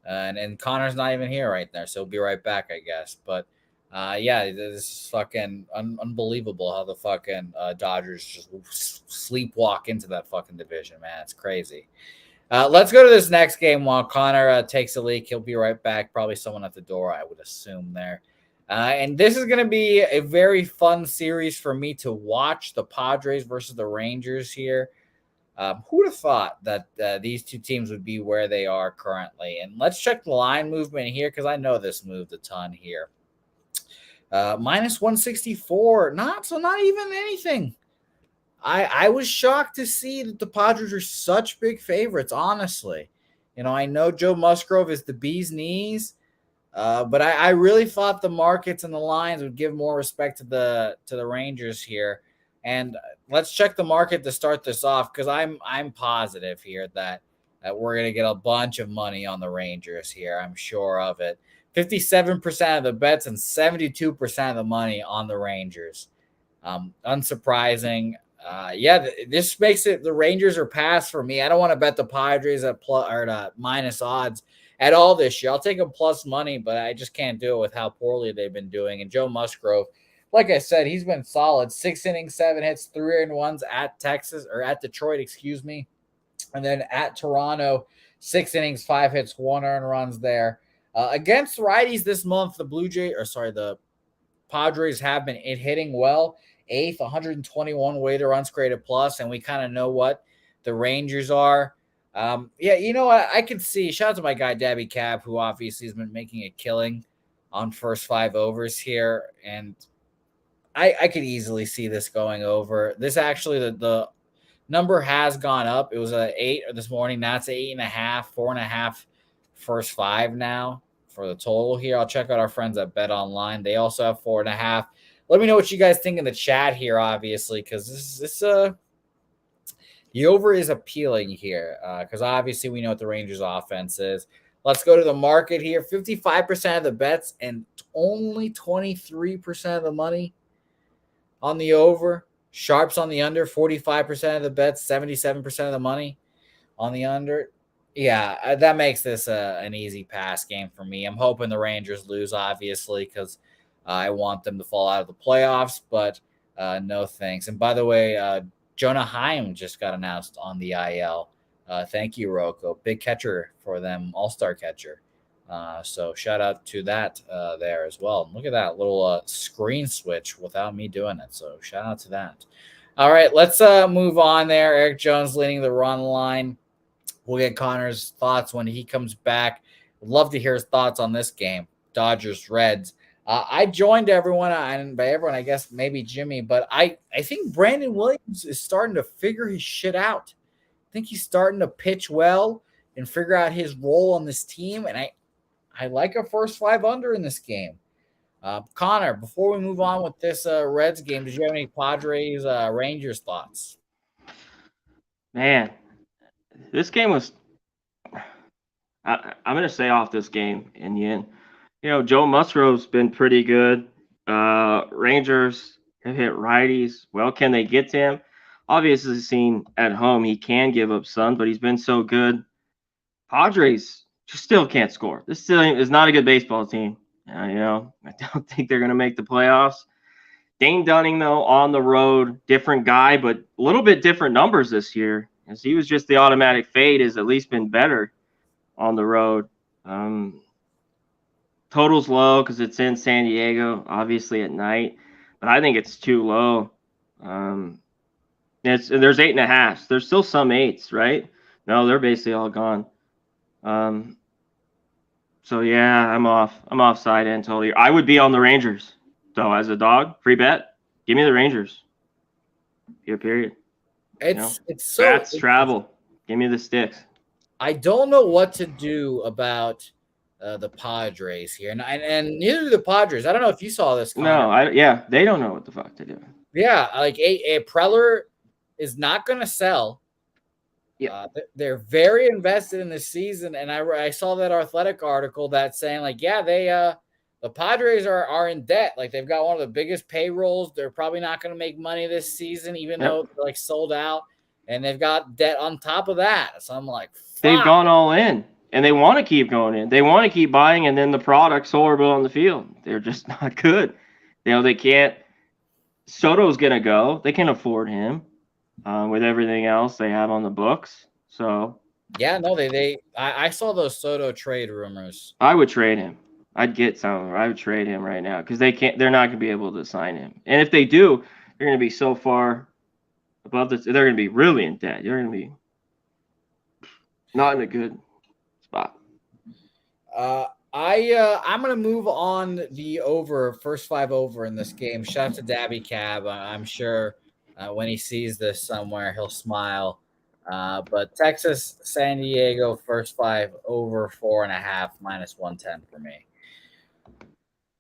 And Connor's not even here right there, so he'll be right back, I guess. But this is fucking unbelievable how the fucking Dodgers just sleepwalk into that fucking division, man. It's crazy. Let's go to this next game while Connor takes a leak. He'll be right back. Probably someone at the door, I would assume there. And this is going to be a very fun series for me to watch, the Padres versus the Rangers here. Who would have thought that these two teams would be where they are currently? And let's check the line movement here because I know this moved a ton here. Minus 164, not even anything. I was shocked to see that the Padres are such big favorites, honestly. I know Joe Musgrove is the bee's knees, but I really thought the markets and the lines would give more respect to the Rangers here. And let's check the market to start this off because I'm positive here that we're going to get a bunch of money on the Rangers here. I'm sure of it. 57% of the bets and 72% of the money on the Rangers. Unsurprising. This makes it the Rangers are past for me. I don't want to bet the Padres at minus odds at all this year. I'll take them plus money, but I just can't do it with how poorly they've been doing. And Joe Musgrove, like I said, he's been solid. 6 innings, 7 hits, 3 earned runs at Detroit, and then at Toronto, 6 innings, 5 hits, 1 earned runs there. Against righties this month, the Padres have been hitting well. 8th, 121 weighted runs created plus, and we kind of know what the Rangers are. I could see. Shout out to my guy Dabby Cab, who obviously has been making a killing on first 5 overs here, and I could easily see this going over. This actually the number has gone up. It was an 8 this morning. Now it's 8.5, 4.5 first 5 now for the total here. I'll check out our friends at Bet Online. They also have 4.5. Let me know what you guys think in the chat here, obviously, because the over is appealing here because obviously we know what the Rangers offense is. Let's go to the market here. 55% of the bets and only 23% of the money on the over. Sharps on the under, 45% of the bets, 77% of the money on the under. Yeah, that makes this an easy pass game for me. I'm hoping the Rangers lose, obviously, because I want them to fall out of the playoffs, but no thanks. And by the way, Jonah Heim just got announced on the IL. Thank you, Rocco. Big catcher for them, all-star catcher. So shout out to that there as well. Look at that little screen switch without me doing it. So shout out to that. All right, let's move on there. Eric Jones leading the run line. We'll get Connor's thoughts when he comes back. Would love to hear his thoughts on this game, Dodgers, Reds. I joined everyone, and by everyone, I guess maybe Jimmy, but I think Brandon Williams is starting to figure his shit out. I think he's starting to pitch well and figure out his role on this team. And I like a first 5 under in this game. Connor, before we move on with this Reds game, did you have any Padres Rangers thoughts? Man, this game was. I'm going to say off this game in yin. Joe Musgrove's been pretty good. Rangers have hit righties. Well, can they get to him? Obviously, seen at home, he can give up some, but he's been so good. Padres just still can't score. This still is not a good baseball team. I don't think they're going to make the playoffs. Dane Dunning, though, on the road, different guy, but a little bit different numbers this year. As he was just the automatic fade, has at least been better on the road. Total's low because it's in San Diego, obviously at night, but I think it's too low. There's 8.5. There's still some 8s, right? No, they're basically all gone. So yeah, I'm off side end totally. I would be on the Rangers though as a dog. Free bet. Give me the Rangers. Period. It's so bats travel. Give me the sticks. I don't know what to do about the Padres here, and neither do the Padres. I don't know if you saw this. Connor. No, they don't know what the fuck to do. Yeah, like a Preller is not going to sell. Yeah, they're very invested in this season, and I saw that Athletic article that's saying like, yeah, the Padres are in debt. Like they've got one of the biggest payrolls. They're probably not going to make money this season, even though they're like sold out, and they've got debt on top of that. So I'm like, fuck. They've gone all in, and they want to keep going in. They want to keep buying, and then the product's horrible on the field. They're just not good. They can't. Soto's gonna go. They can afford him. With everything else they have on the books. So yeah, no, I saw those Soto trade rumors. I would trade him. I'd get some. I would trade him right now because they're not gonna be able to sign him. And if they do, they're gonna be so far above this. They're gonna be really in debt. They're gonna be not in a good spot. I'm gonna move on the over first 5 over in this game. Shout out to Dabby Cab. I'm sure. When he sees this somewhere, he'll smile. But Texas, San Diego, first 5 over 4.5 minus 110 for me.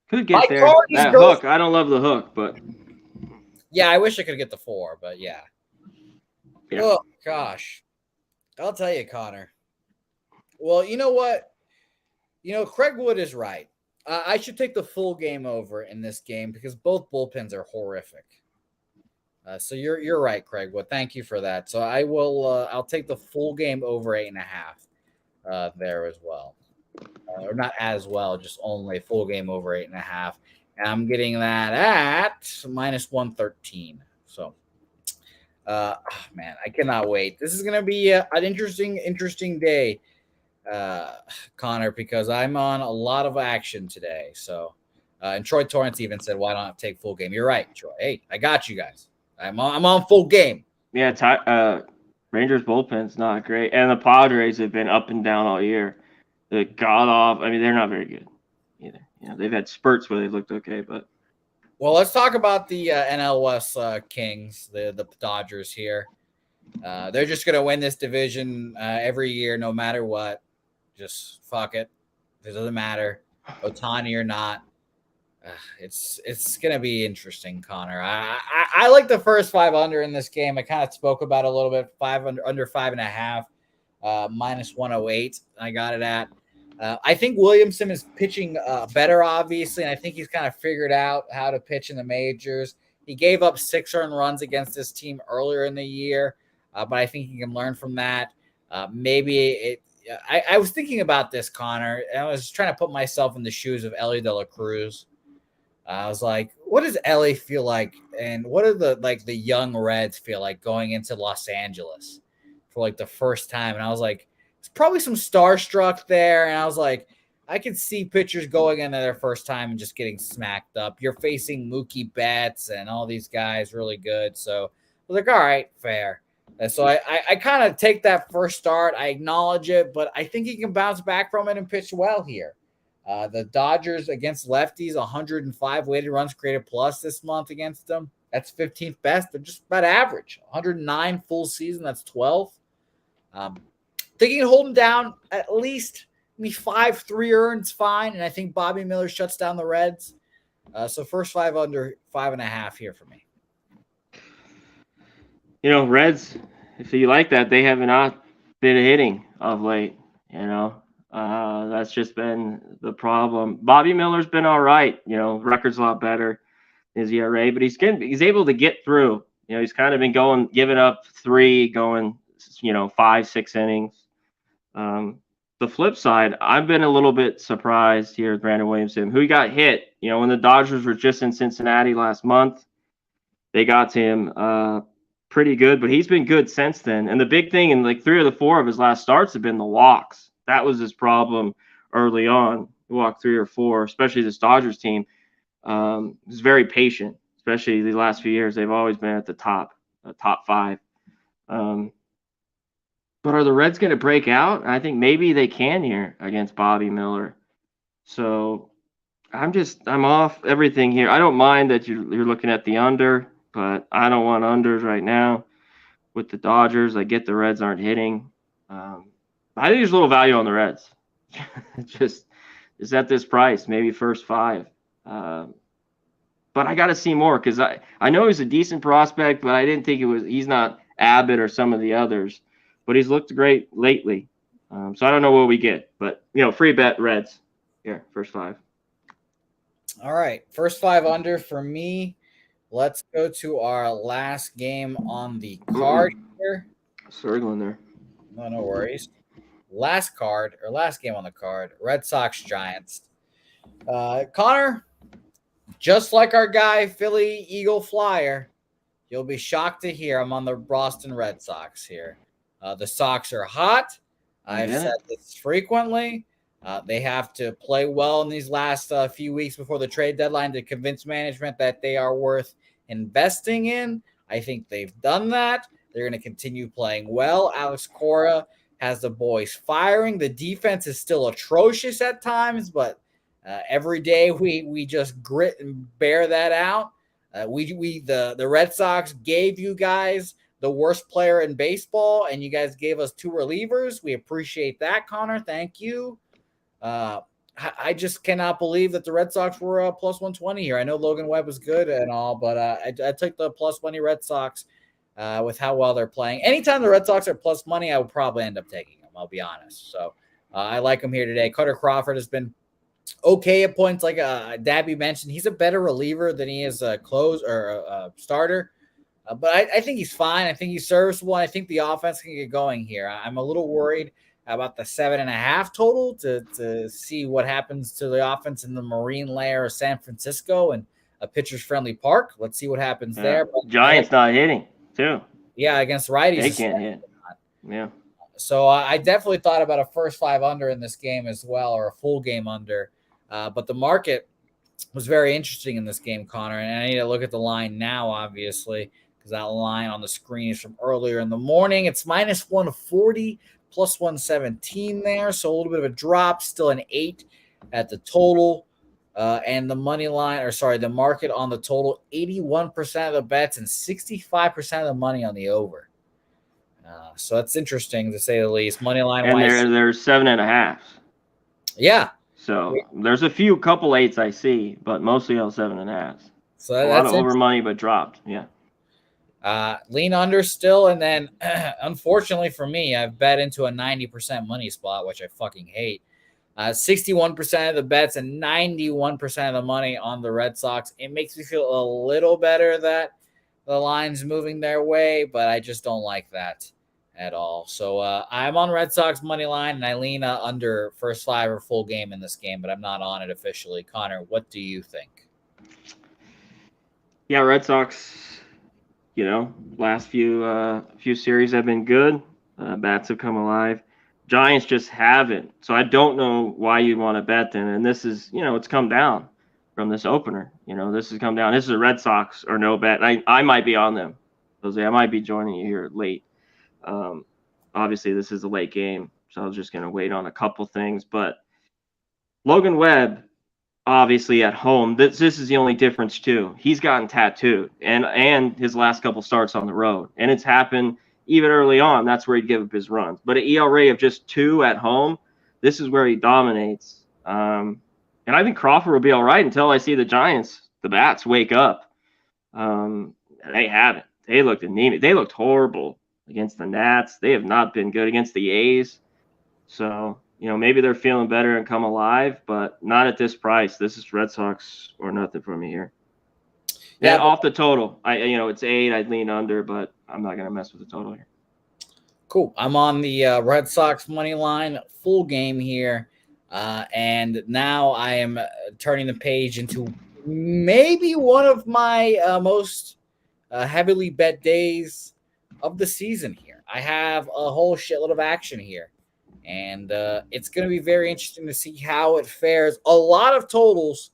Could get there. That hook. I don't love the hook, but yeah, I wish I could get the 4, but yeah. Oh gosh, I'll tell you, Connor. Well, you know what? Craig Wood is right. I should take the full game over in this game because both bullpens are horrific. So you're right, Craig. Well, thank you for that. So I will. I'll take the full game over 8.5 there as well, or not as well, just only full game over 8.5. And I'm getting that at minus 113. So, man, I cannot wait. This is gonna be an interesting day, Connor, because I'm on a lot of action today. So, and Troy Torrance even said, "Why don't I take full game?" You're right, Troy. Hey, I got you guys. I'm on full game. Yeah, Rangers bullpen's not great, and the Padres have been up and down all year. They got off. I mean, they're not very good either. They've had spurts where they've looked okay, but well, let's talk about the NL West Kings, the Dodgers here. They're just gonna win this division every year, no matter what. Just fuck it. It doesn't matter, Ohtani or not. It's gonna be interesting, Connor. I like the first 5 under in this game. I kind of spoke about it a little bit. 5 under 5.5, minus 108. I got it at. I think Williamson is pitching better, obviously, and I think he's kind of figured out how to pitch in the majors. He gave up 6 earned runs against this team earlier in the year, but I think he can learn from that. I was thinking about this, Connor, and I was trying to put myself in the shoes of Ellie De La Cruz. I was like, what does Ellie feel like? And what do the young Reds feel like going into Los Angeles for like the first time? And I was like, it's probably some starstruck there. And I was like, I could see pitchers going into their first time and just getting smacked up. You're facing Mookie Betts and all these guys really good. So I was like, all right, fair. And so I kind of take that first start. I acknowledge it, but I think he can bounce back from it and pitch well here. The Dodgers against lefties, 105 weighted runs created plus this month against them. That's 15th best. They're just about average. 109 full season. That's 12th. Thinking hold him down at least maybe 5-3 earns fine, and I think Bobby Miller shuts down the Reds. So first 5 under 5.5 here for me. Reds, if you like that, they have not been hitting of late. That's just been the problem. Bobby Miller's been all right. Record's a lot better, his ERA, but he's able to get through. He's kind of been giving up 3, going 5-6 innings. The flip side, I've been a little bit surprised here with Brandon Williamson, who got hit. When the Dodgers were just in Cincinnati last month, they got to him pretty good, but he's been good since then. And the big thing in like 3 of the 4 of his last starts have been the walks. That was his problem early on. He walked 3 or 4, especially this Dodgers team. He's very patient, especially the last few years. They've always been at the top 5. But are the Reds going to break out? I think maybe they can here against Bobby Miller. So I'm off everything here. I don't mind that you're looking at the under, but I don't want unders right now with the Dodgers. I get the Reds aren't hitting. I think there's a little value on the Reds. Just at this price, maybe first 5. But I got to see more because I know he's a decent prospect, but I didn't think he's not Abbott or some of the others. But he's looked great lately. So I don't know what we get. But, free bet Reds here, first 5. All right, first 5 under for me. Let's go to our last game on the card here. Circling there. No worries. Last game on the card, Red Sox Giants. Connor, just like our guy, Philly Eagle Flyer, you'll be shocked to hear I'm on the Boston Red Sox here. The Sox are hot. I've said this frequently. They have to play well in these last few weeks before the trade deadline to convince management that they are worth investing in. I think they've done that. They're going to continue playing well. Alex Cora has the boys firing. The defense is still atrocious at times, but every day we just grit and bear that out. The Red Sox gave you guys the worst player in baseball, and you guys gave us 2 relievers. We appreciate that, Connor. Thank you. I just cannot believe that the Red Sox were plus 120 here. I know Logan Webb was good and all, but I took the plus money Red Sox with how well they're playing. Anytime the Red Sox are plus money, I would probably end up taking them, I'll be honest. So I like them here today. Cutter Crawford has been okay at points. Like Dabby mentioned, he's a better reliever than he is a close or a starter. But I think he's fine. I think he's serviceable. I think the offense can get going here. I'm a little worried about the 7.5 total to see what happens to the offense in the marine layer of San Francisco and a pitcher's friendly park. Let's see what happens there. But Giants not hitting too. Yeah, against righties. They can't hit. Yeah. So I definitely thought about a first 5 under in this game as well, or a full game under. But the market was very interesting in this game, Connor. And I need to look at the line now, obviously, because that line on the screen is from earlier in the morning. It's minus 140, plus 117 there. So a little bit of a drop, still an 8 at the total. And the money line, the market on the total, 81% of the bets and 65% of the money on the over. So that's interesting to say the least. Money line and wise, there's 7.5. Yeah. So there's couple 8s I see, but mostly all 7.5. So a lot of over money, but dropped. Yeah. Lean under still, and then unfortunately for me, I've bet into a 90% money spot, which I fucking hate. 61% of the bets and 91% of the money on the Red Sox. It makes me feel a little better that the line's moving their way, but I just don't like that at all. So I'm on Red Sox money line, and I lean under first 5 or full game in this game, but I'm not on it officially. Connor, what do you think? Yeah, Red Sox, last few series have been good. Bats have come alive. Giants just haven't. So I don't know why you'd want to bet them. And this is, it's come down from this opener. This has come down. This is a Red Sox or no bet. I might be on them, Jose. I might be joining you here late. Obviously, this is a late game, so I was just going to wait on a couple things. But Logan Webb, obviously at home, this is the only difference too. He's gotten tattooed, and his last couple starts on the road, and it's happened even early on, that's where he'd give up his runs. But an ERA of just 2 at home, this is where he dominates. And I think Crawford will be all right until I see the Giants, the bats, wake up. They haven't. They looked anemic. They looked horrible against the Nats. They have not been good against the A's. So, maybe they're feeling better and come alive, but not at this price. This is Red Sox or nothing for me here. Yeah, and off the total, it's 8. I'd lean under, but I'm not going to mess with the total here. Cool. I'm on the Red Sox money line, full game here. And now I am turning the page into maybe one of my most heavily bet days of the season here. I have a whole shitload of action here. And it's going to be very interesting to see how it fares. A lot of totals,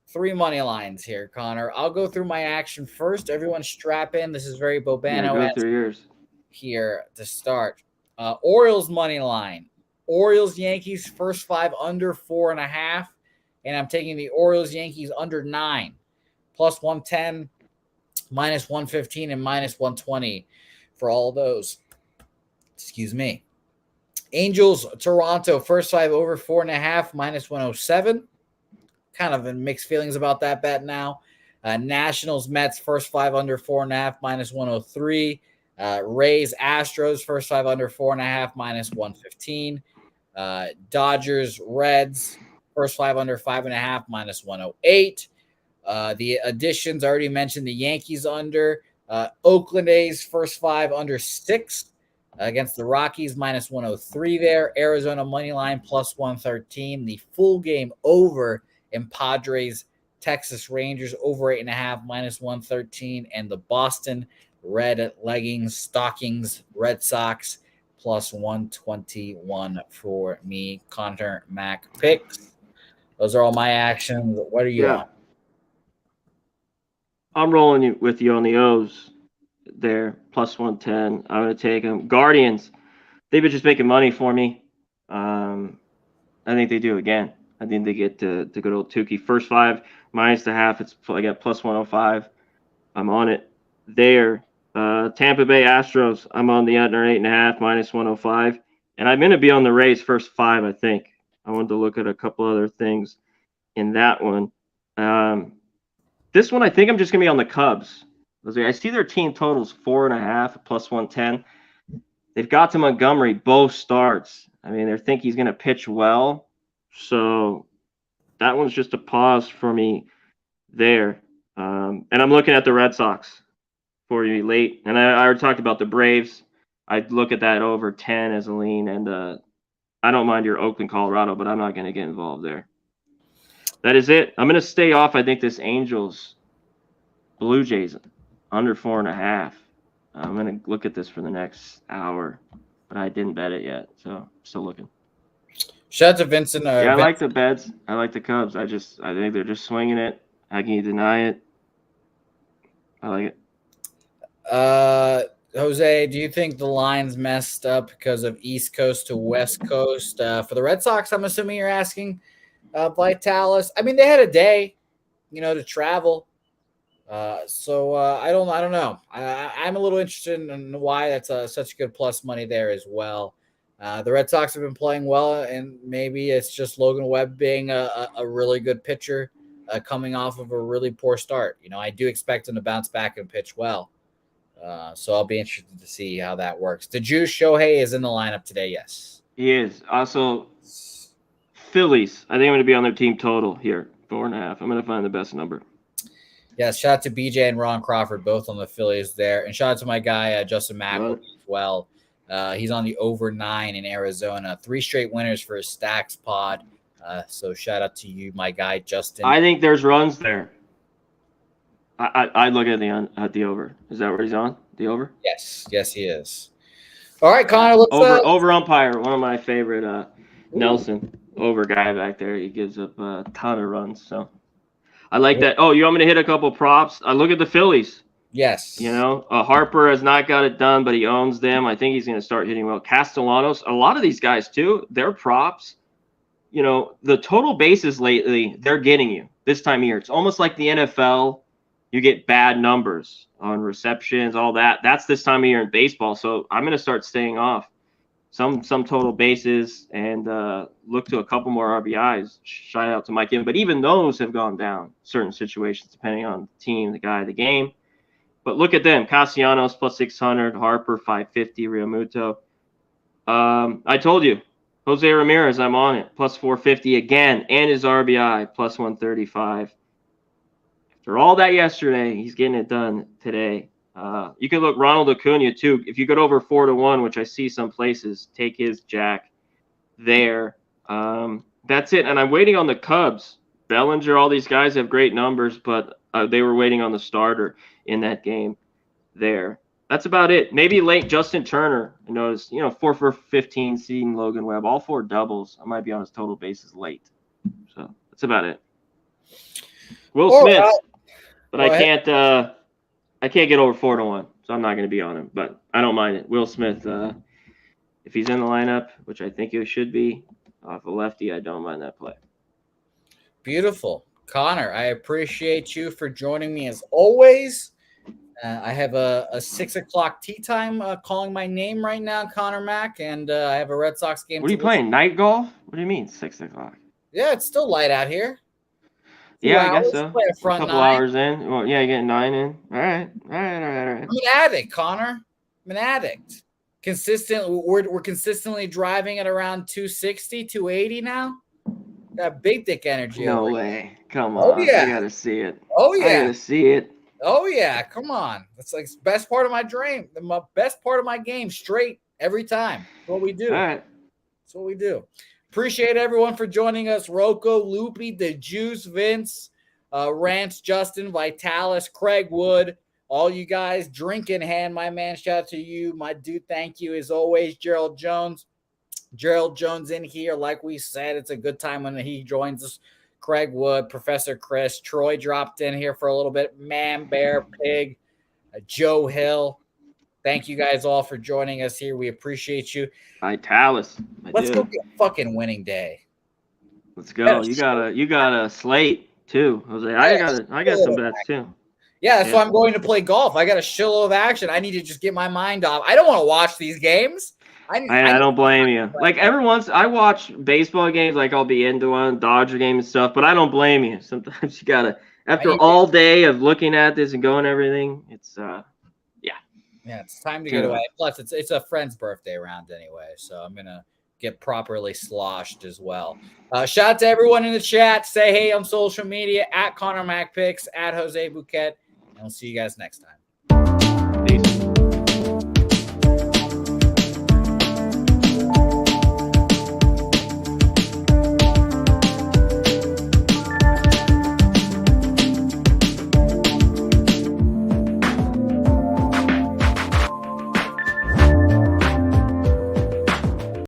3 money lines here, Connor. I'll go through my action first. Everyone strap in. This is very Bobano. Go through yours here to start. Orioles money line. Orioles Yankees first 5 under 4.5. And I'm taking the Orioles Yankees under 9. Plus 110, minus 115, and minus 120 for all those. Excuse me. Angels Toronto first 5 over 4.5, minus 107. Kind of in mixed feelings about that bet now. Nationals Mets first 5 under 4.5, minus 103. Rays Astros first 5 under 4.5, minus 115. Dodgers Reds first 5 under 5.5, minus 108. The additions I already mentioned. The Yankees under. Oakland A's first 5 under 6 against the Rockies, minus 103 there. Arizona money line plus 113. The full game over in Padres Texas Rangers over 8.5, minus 113. And the Boston Red Leggings Stockings Red Sox plus 121 for me. Connor Mack picks. Those are all my actions. What are you on? I'm rolling with you on the O's there, plus 110. I'm going to take them. Guardians, they've been just making money for me. I think they do again. I think they get to good old Tukey. First 5, minus the half. I got plus 105. I'm on it there. Tampa Bay Astros, I'm on the under 8.5, minus 105. And I'm going to be on the Rays first 5, I think. I wanted to look at a couple other things in that one. This one, I think I'm just going to be on the Cubs. I see their team totals 4.5, plus 110. They've got to Montgomery both starts. I mean, they think he's going to pitch well. So that one's just a pause for me there. And I'm looking at the Red Sox for you late. And I already talked about the Braves. I'd look at that over 10 as a lean. And I don't mind your Oakland, Colorado, but I'm not going to get involved there. That is it. I'm going to stay off, I think, this Angels Blue Jays under 4.5. I'm going to look at this for the next hour, but I didn't bet it yet, so I'm still looking. Shout out to Vincent. I like the bets. I like the Cubs. I think they're just swinging it. How can you deny it? I like it. Jose, do you think the line's messed up because of East Coast to West Coast? For the Red Sox, I'm assuming you're asking, Vitalis. I mean, they had a day, to travel. So I don't know. I'm a little interested in why that's such good plus money there as well. The Red Sox have been playing well, and maybe it's just Logan Webb being a really good pitcher coming off of a really poor start. I do expect him to bounce back and pitch well. So I'll be interested to see how that works. The Juice Shohei is in the lineup today, yes. He is. Also, Phillies. I think I'm going to be on their team total here, 4.5. I'm going to find the best number. Yeah, shout out to BJ and Ron Crawford, both on the Phillies there. And shout out to my guy, Justin Mack, as well. He's on the over 9 in Arizona. 3 straight winners for his Stacks pod. So shout out to you, my guy, Justin. I think there's runs there. I look at the over. Is that where he's on? The over? Yes, he is. All right, Connor. Let's over umpire. One of my favorite Nelson over guy back there. He gives up a ton of runs. So I like that. Oh, you want me to hit a couple props? I look at the Phillies. Yes. Harper has not got it done, but he owns them. I think he's going to start hitting well. Castellanos, a lot of these guys too. Their props. The total bases lately, they're getting you this time of year. It's almost like the NFL. you get bad numbers on receptions, all that. That's this time of year in baseball. So I'm going to start staying off some total bases and look to a couple more RBIs. Shout out to Mike in, but even those have gone down certain situations depending on the team, the guy, the game. But look at them: Castellanos plus 600, Harper 550, Realmuto. I told you, Jose Ramirez, I'm on it, plus 450 again, and his RBI plus 135. After all that yesterday, he's getting it done today. You can look Ronald Acuna too. If you get over 4-1, which I see some places, take his jack there. That's it. And I'm waiting on the Cubs. Bellinger, all these guys have great numbers, but they were waiting on the starter in that game there. That's about it. Maybe late Justin Turner. I noticed, 4 for 15, seeing Logan Webb, all 4 doubles. I might be on his total bases late. So that's about it. Will Smith, but I can't get over 4-1, so I'm not going to be on him. But I don't mind it. Will Smith, if he's in the lineup, which I think he should be, off a lefty, I don't mind that play. Beautiful. Connor, I appreciate you for joining me as always. I have a 6 o'clock tea time calling my name right now, Connor Mack, and I have a Red Sox game. What are you playing, night golf? What do you mean 6 o'clock? Yeah, it's still light out here. Yeah, I guess so. Play a couple 9 hours in. Well, yeah, you get 9 in. All right. I'm an addict, Connor. I'm an addict. We're consistently driving at around 260, 280 now. Got big dick energy. No way. Come on. Oh, yeah. I gotta see it. Oh, yeah. I gotta see it. Oh, yeah. Come on. That's like the best part of my dream. The best part of my game. Straight every time. That's what we do. All right. That's what we do. Appreciate everyone for joining us. Rocco, Loopy, The Juice, Vince, Rance, Justin, Vitalis, Craig Wood, all you guys. Drink in hand, my man. Shout out to you. My dude, thank you. As always, Gerald Jones. Gerald Jones in here. Like we said, it's a good time when he joins us. Craig Wood, Professor Chris, Troy dropped in here for a little bit. Man, Bear, Pig, Joe Hill. Thank you guys all for joining us here. We appreciate you. Vitalis. Let's go get a fucking winning day. Let's go. You got a slate too, Jose. I got some bets too. Yeah, that's why I'm going to play golf. I got a shitload of action. I need to just get my mind off. I don't want to watch these games. I don't blame you. Like every once I watch baseball games, like I'll be into one Dodger game and stuff, but I don't blame you. Sometimes you gotta after all day of looking at this and going everything, it's Yeah, it's time to get away. Plus, it's a friend's birthday round anyway, so I'm gonna get properly sloshed as well. Shout out to everyone in the chat. Say hey on social media at Connor Mack Picks, at Jose Bouquett, and we'll see you guys next time.